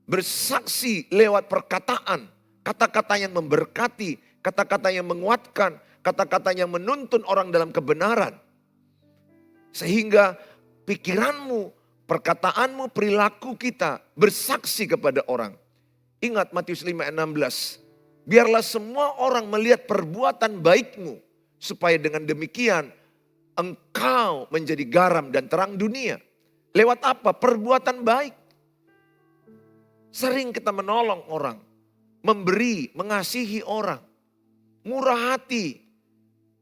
bersaksi lewat perkataan, kata-kata yang memberkati, kata-kata yang menguatkan, kata-kata yang menuntun orang dalam kebenaran. Sehingga pikiranmu, perkataanmu, perilaku kita bersaksi kepada orang. Ingat Matius 5:16, biarlah semua orang melihat perbuatan baikmu, supaya dengan demikian engkau menjadi garam dan terang dunia. Lewat apa? Perbuatan baik. Sering kita menolong orang. Memberi, mengasihi orang. Murah hati.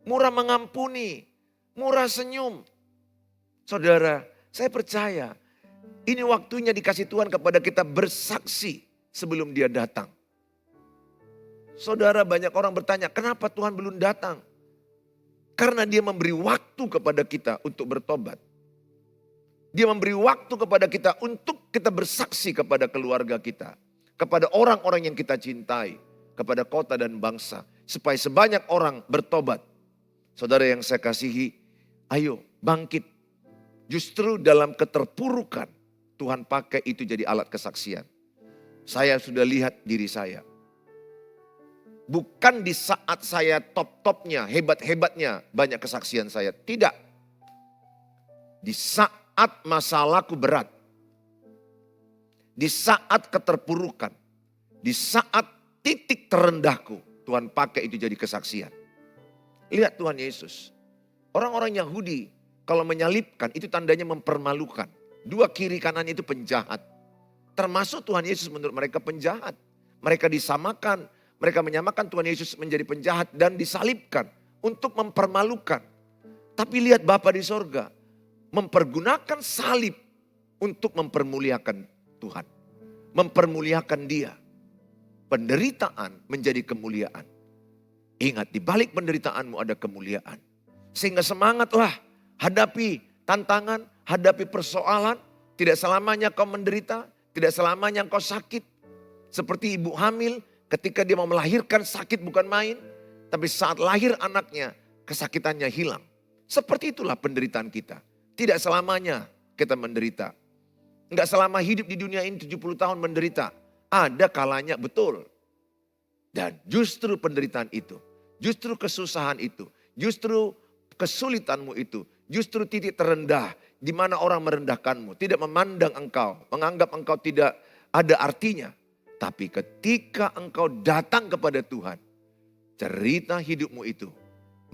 Murah mengampuni. Murah senyum. Saudara, saya percaya. Ini waktunya dikasih Tuhan kepada kita bersaksi sebelum dia datang. Saudara, banyak orang bertanya, kenapa Tuhan belum datang? Karena dia memberi waktu kepada kita untuk bertobat. Dia memberi waktu kepada kita untuk kita bersaksi kepada keluarga kita. Kepada orang-orang yang kita cintai. Kepada kota dan bangsa. Supaya sebanyak orang bertobat. Saudara yang saya kasihi, ayo bangkit. Justru dalam keterpurukan, Tuhan pakai itu jadi alat kesaksian. Saya sudah lihat diri saya. Bukan di saat saya top-topnya, hebat-hebatnya banyak kesaksian saya. Tidak. Di saat masalahku berat. Di saat keterpurukan. Di saat titik terendahku. Tuhan pakai itu jadi kesaksian. Lihat Tuhan Yesus. Orang-orang Yahudi kalau menyalibkan itu tandanya mempermalukan. Dua kiri kanan itu penjahat. Termasuk Tuhan Yesus menurut mereka penjahat. Mereka disamakan. Mereka menyamakan Tuhan Yesus menjadi penjahat dan disalibkan. Untuk mempermalukan. Tapi lihat Bapa di sorga. Mempergunakan salib untuk mempermuliakan Tuhan. Mempermuliakan dia. Penderitaan menjadi kemuliaan. Ingat, di balik penderitaanmu ada kemuliaan. Sehingga semangatlah hadapi tantangan, hadapi persoalan. Tidak selamanya kau menderita, tidak selamanya kau sakit. Seperti ibu hamil ketika dia mau melahirkan sakit bukan main. Tapi saat lahir anaknya kesakitannya hilang. Seperti itulah penderitaan kita. Tidak selamanya kita menderita. Enggak selama hidup di dunia ini 70 tahun menderita. Ada kalanya betul. Dan justru penderitaan itu, justru kesusahan itu, justru kesulitanmu itu, justru titik terendah di mana orang merendahkanmu, tidak memandang engkau, menganggap engkau tidak ada artinya. Tapi ketika engkau datang kepada Tuhan, cerita hidupmu itu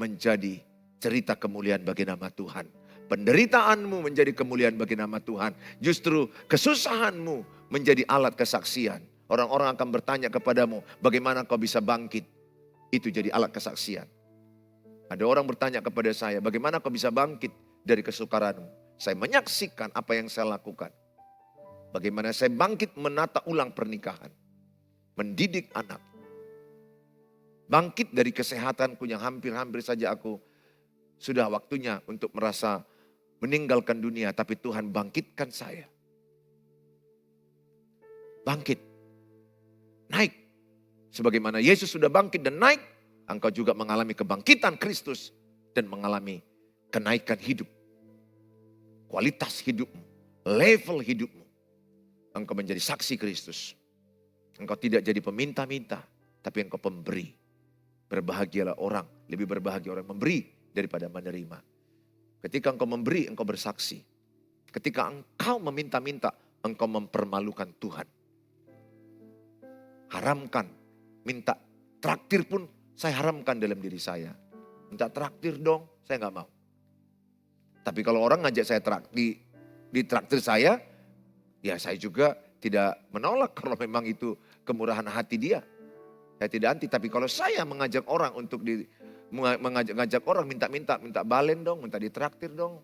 menjadi cerita kemuliaan bagi nama Tuhan. Penderitaanmu menjadi kemuliaan bagi nama Tuhan. Justru kesusahanmu menjadi alat kesaksian. Orang-orang akan bertanya kepadamu, bagaimana kau bisa bangkit? Itu jadi alat kesaksian. Ada orang bertanya kepada saya, bagaimana kau bisa bangkit dari kesukaranmu? Saya menyaksikan apa yang saya lakukan. Bagaimana saya bangkit menata ulang pernikahan. Mendidik anak. Bangkit dari kesehatanku yang hampir-hampir saja aku sudah waktunya untuk merasa meninggalkan dunia. Tapi Tuhan bangkitkan saya. Bangkit. Naik. Sebagaimana Yesus sudah bangkit dan naik. Engkau juga mengalami kebangkitan Kristus. Dan mengalami kenaikan hidup. Kualitas hidupmu. Level hidupmu. Engkau menjadi saksi Kristus. Engkau tidak jadi peminta-minta. Tapi engkau pemberi. Berbahagialah orang. Lebih berbahagia orang memberi daripada menerima. Ketika engkau memberi, engkau bersaksi. Ketika engkau meminta-minta, engkau mempermalukan Tuhan. Haramkan, minta traktir pun saya haramkan dalam diri saya. Minta traktir dong, saya nggak mau. Tapi kalau orang ngajak saya di traktir saya, ya saya juga tidak menolak kalau memang itu kemurahan hati dia. Saya tidak anti, tapi kalau saya mengajak orang untuk mengajak orang minta balen dong, minta ditraktir dong.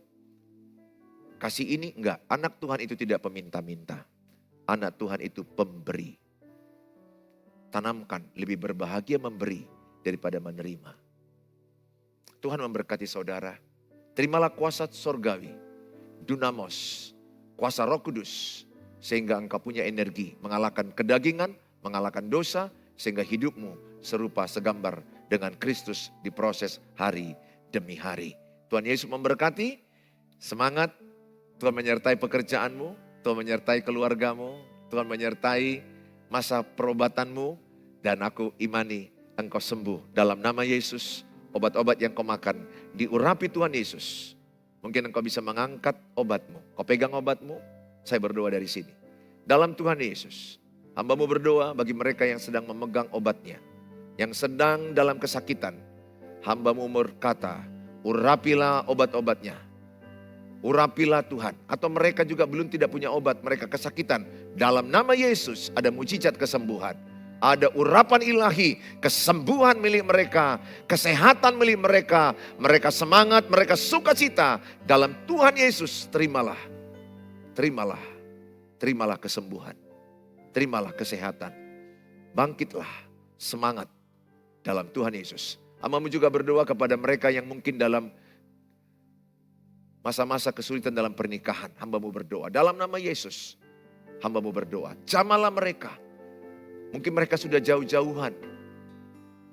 Kasih ini enggak, anak Tuhan itu tidak peminta-minta. Anak Tuhan itu pemberi. Tanamkan, lebih berbahagia memberi daripada menerima. Tuhan memberkati saudara. Terimalah kuasa sorgawi, dunamos, kuasa Roh Kudus. Sehingga engkau punya energi mengalahkan kedagingan, mengalahkan dosa. Sehingga hidupmu serupa segambar dengan Kristus di proses hari demi hari. Tuhan Yesus memberkati, semangat. Tuhan menyertai pekerjaanmu, Tuhan menyertai keluargamu, Tuhan menyertai masa perobatanmu, dan aku imani engkau sembuh dalam nama Yesus. Obat-obat yang kau makan diurapi Tuhan Yesus. Mungkin engkau bisa mengangkat obatmu, kau pegang obatmu. Saya berdoa dari sini dalam Tuhan Yesus. Hamba-Mu berdoa bagi mereka yang sedang memegang obatnya, yang sedang dalam kesakitan. Hamba-Mu berkata, urapilah obat-obatnya. Urapilah Tuhan. Atau mereka juga belum tidak punya obat, mereka kesakitan. Dalam nama Yesus ada mujizat kesembuhan. Ada urapan ilahi, kesembuhan milik mereka, kesehatan milik mereka. Mereka semangat, mereka sukacita. Dalam Tuhan Yesus terimalah. Terimalah. Terimalah kesembuhan. Terimalah kesehatan. Bangkitlah, semangat dalam Tuhan Yesus. Hamba-Mu juga berdoa kepada mereka yang mungkin dalam masa-masa kesulitan dalam pernikahan. Hamba-Mu berdoa dalam nama Yesus. Hamba-Mu berdoa, jamalah mereka. Mungkin mereka sudah jauh-jauhan.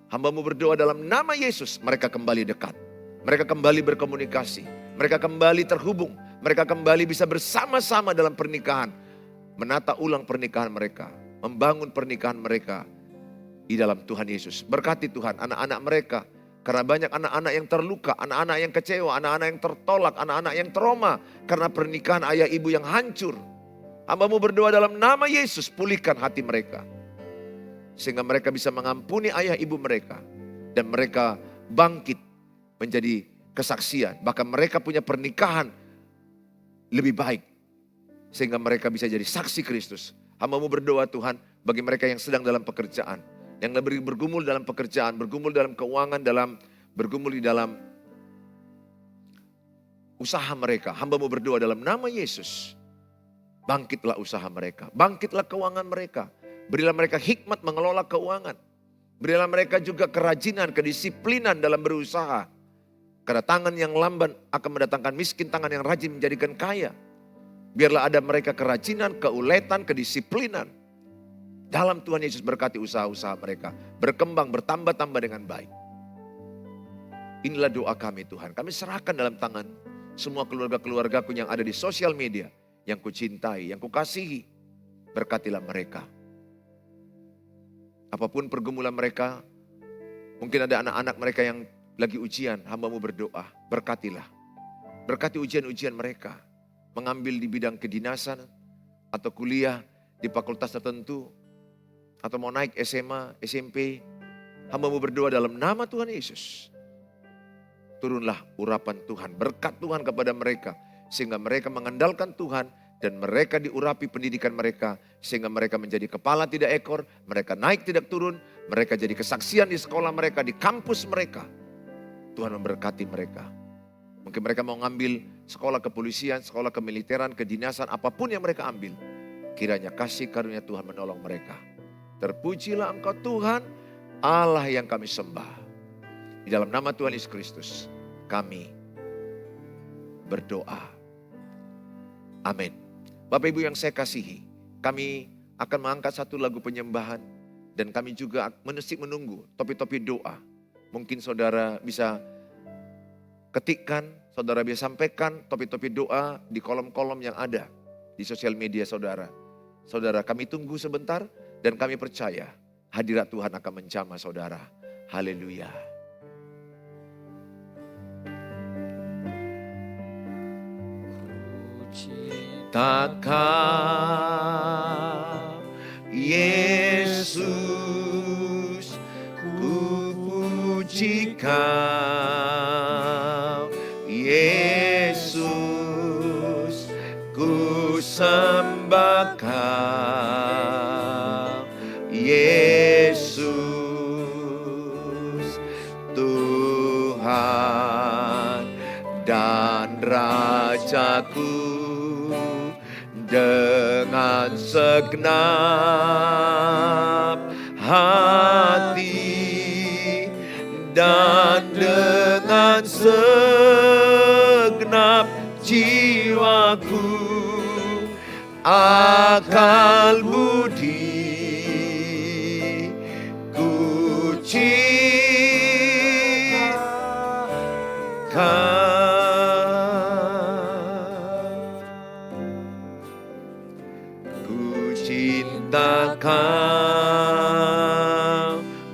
Hamba-Mu berdoa dalam nama Yesus, mereka kembali dekat. Mereka kembali berkomunikasi. Mereka kembali terhubung. Mereka kembali bisa bersama-sama dalam pernikahan. Menata ulang pernikahan mereka. Membangun pernikahan mereka di dalam Tuhan Yesus. Berkati Tuhan anak-anak mereka. Karena banyak anak-anak yang terluka, anak-anak yang kecewa, anak-anak yang tertolak, anak-anak yang trauma. Karena pernikahan ayah ibu yang hancur. Hamba-Mu berdoa dalam nama Yesus, pulihkan hati mereka. Sehingga mereka bisa mengampuni ayah ibu mereka. Dan mereka bangkit menjadi kesaksian. Bahkan mereka punya pernikahan lebih baik. Sehingga mereka bisa jadi saksi Kristus. Hamba-Mu berdoa Tuhan bagi mereka yang sedang dalam pekerjaan. Yang lebih bergumul dalam pekerjaan, bergumul dalam keuangan, bergumul di dalam usaha mereka. Hamba-Mu berdoa dalam nama Yesus. Bangkitlah usaha mereka, bangkitlah keuangan mereka. Berilah mereka hikmat mengelola keuangan. Berilah mereka juga kerajinan, kedisiplinan dalam berusaha. Karena tangan yang lamban akan mendatangkan miskin, tangan yang rajin menjadikan kaya. Biarlah ada mereka kerajinan, keuletan, kedisiplinan. Dalam Tuhan Yesus berkati usaha-usaha mereka. Berkembang, bertambah-tambah dengan baik. Inilah doa kami Tuhan. Kami serahkan dalam tangan semua keluarga-keluargaku yang ada di sosial media. yang kucintai, yang kukasihi. Berkatilah mereka. Apapun pergumulan mereka, mungkin ada anak-anak mereka yang lagi ujian, hamba-Mu berdoa, berkatilah. Berkati ujian-ujian mereka, mengambil di bidang kedinasan, atau kuliah di fakultas tertentu, atau mau naik SMA, SMP, hamba-Mu berdoa dalam nama Tuhan Yesus. Turunlah urapan Tuhan, berkat Tuhan kepada mereka, sehingga mereka mengandalkan Tuhan, dan mereka diurapi pendidikan mereka, sehingga mereka menjadi kepala tidak ekor, mereka naik tidak turun, mereka jadi kesaksian di sekolah mereka, di kampus mereka. Tuhan memberkati mereka. Mungkin mereka mau ngambil sekolah kepolisian, sekolah kemiliteran, kedinasan, apapun yang mereka ambil. Kiranya kasih karunia Tuhan menolong mereka. Terpujilah Engkau Tuhan, Allah yang kami sembah. Di dalam nama Tuhan Yesus Kristus, kami berdoa. Amin. Bapak Ibu yang saya kasihi, kami akan mengangkat satu lagu penyembahan. Dan kami juga mesti menunggu topi-topi doa. Mungkin saudara bisa ketikkan, saudara bisa sampaikan topi-topi doa di kolom-kolom yang ada di sosial media saudara. Saudara, kami tunggu sebentar dan kami percaya hadirat Tuhan akan menjamah saudara. Haleluya. Takkan Yesus, ku puji Kau. Yesus, ku sembah Kau. Yesus, Tuhan dan Rajaku. Dengan segenap hati dan dengan segenap jiwaku, akal budi ku cintakan. Kau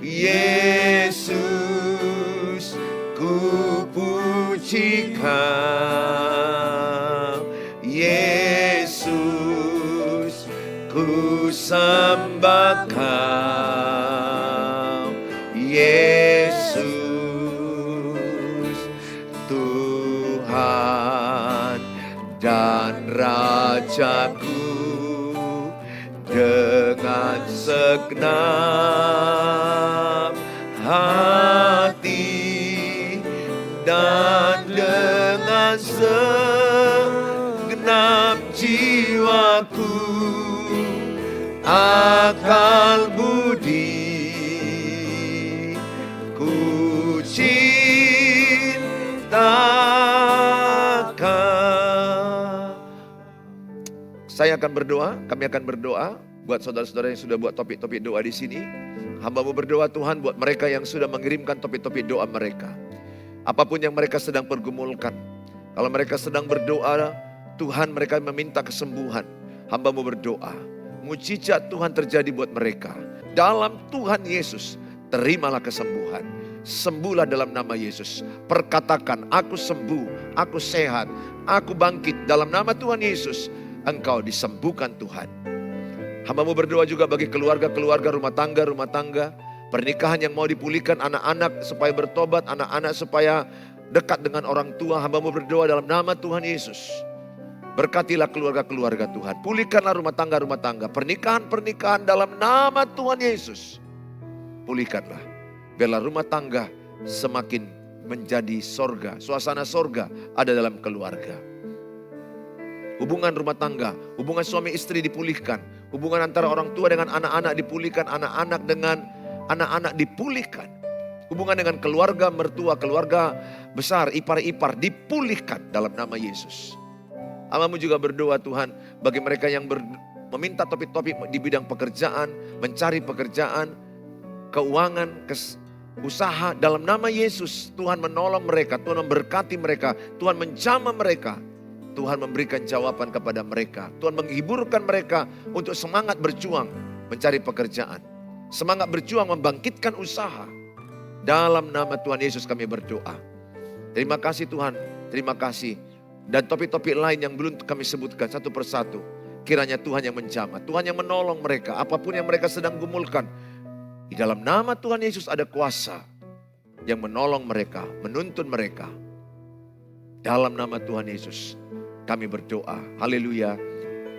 Yesus, ku puji Kau. Yesus, ku sembah Kau. Yesus, Tuhan dan Rajaku. Dengan segenap hati dan dengan segenap jiwaku, akal budi ku cintakan. Saya akan berdoa, kami akan berdoa buat saudara-saudara yang sudah buat topik-topik doa di sini. Hamba-Mu berdoa Tuhan buat mereka yang sudah mengirimkan topik-topik doa mereka. Apapun yang mereka sedang pergumulkan. Kalau mereka sedang berdoa, Tuhan mereka meminta kesembuhan. Hamba-Mu berdoa, mujizat Tuhan terjadi buat mereka. Dalam Tuhan Yesus, terimalah kesembuhan. Sembuhlah dalam nama Yesus. Perkatakan, aku sembuh, aku sehat, aku bangkit. Dalam nama Tuhan Yesus, engkau disembuhkan Tuhan. Hamba-Mu berdoa juga bagi keluarga-keluarga, rumah tangga, pernikahan yang mau dipulihkan, anak-anak supaya bertobat, anak-anak supaya dekat dengan orang tua. Hamba-Mu berdoa dalam nama Tuhan Yesus. Berkatilah keluarga-keluarga Tuhan. Pulihkanlah rumah tangga, pernikahan-pernikahan dalam nama Tuhan Yesus. Pulihkanlah. Biarlah rumah tangga semakin menjadi sorga. Suasana sorga ada dalam keluarga. Hubungan rumah tangga, hubungan suami istri dipulihkan. Hubungan antara orang tua dengan anak-anak dipulihkan. Anak-anak dengan anak-anak dipulihkan. Hubungan dengan keluarga mertua, keluarga besar, ipar-ipar dipulihkan dalam nama Yesus. Hamba-Mu juga berdoa Tuhan bagi mereka yang meminta topik-topik di bidang pekerjaan, mencari pekerjaan, keuangan, usaha. Dalam nama Yesus Tuhan menolong mereka, Tuhan memberkati mereka, Tuhan menjamah mereka. Tuhan memberikan jawaban kepada mereka. Tuhan menghiburkan mereka untuk semangat berjuang mencari pekerjaan. Semangat berjuang membangkitkan usaha. Dalam nama Tuhan Yesus kami berdoa. Terima kasih Tuhan, terima kasih. Dan topik-topik lain yang belum kami sebutkan satu persatu. Kiranya Tuhan yang menjamah, Tuhan yang menolong mereka. Apapun yang mereka sedang gumulkan. Di dalam nama Tuhan Yesus ada kuasa yang menolong mereka, menuntun mereka. Dalam nama Tuhan Yesus kami berdoa. Haleluya.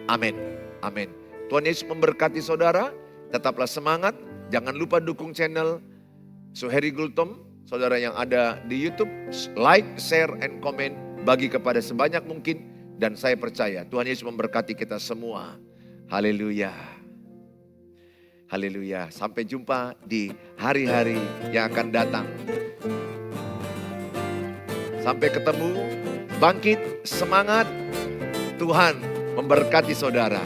Amin. Amin. Tuhan Yesus memberkati saudara. Tetaplah semangat. Jangan lupa dukung channel Suheri Gultom. Saudara yang ada di YouTube, like, share, and comment. Bagi kepada sebanyak mungkin. Dan saya percaya Tuhan Yesus memberkati kita semua. Haleluya. Haleluya. Sampai jumpa di hari-hari yang akan datang. Sampai ketemu. Bangkit, semangat. Tuhan memberkati saudara.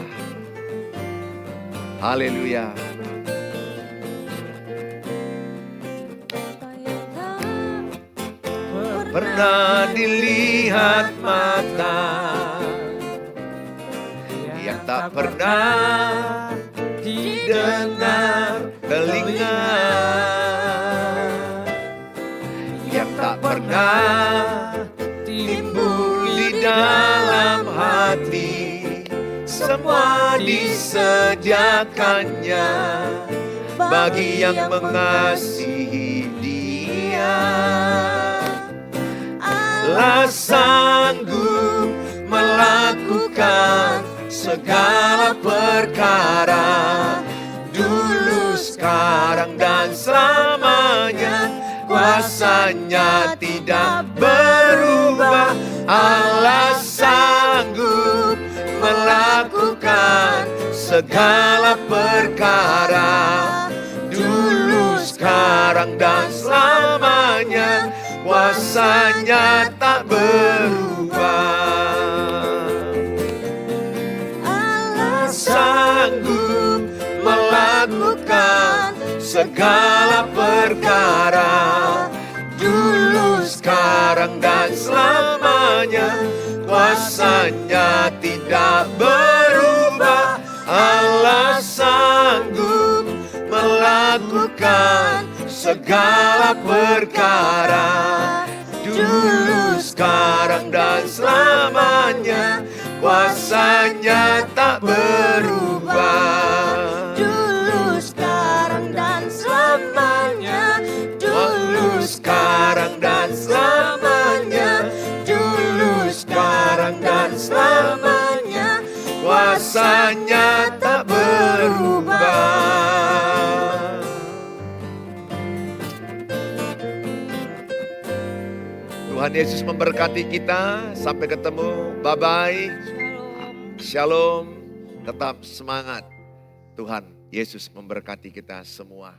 Haleluya. Pernah dilihat mata yang tak pernah didengar telinga, yang tak pernah timbul di dalam hati, semua disediakannya bagi yang mengasihi Dia. Allah sanggup melakukan segala perkara, dulu, sekarang, dan selamanya. Kuasanya tidak berubah. Allah sanggup melakukan segala perkara, dulu, sekarang, dan selamanya. Kuasanya tak berubah. Allah sanggup melakukan segala perkara, dulu, sekarang, dan selamanya. Kuasanya tidak berubah. Allah sanggup melakukan segala perkara, dulu, sekarang, dan selamanya. Kuasanya tak berubah. Dulu, sekarang, dan selamanya. Dulu, sekarang, dan selamanya. Dulu, sekarang, dan selamanya. Kuasanya tak berubah. Tuhan Yesus memberkati kita. Sampai ketemu. Bye-bye. Shalom. Tetap semangat. Tuhan Yesus memberkati kita semua.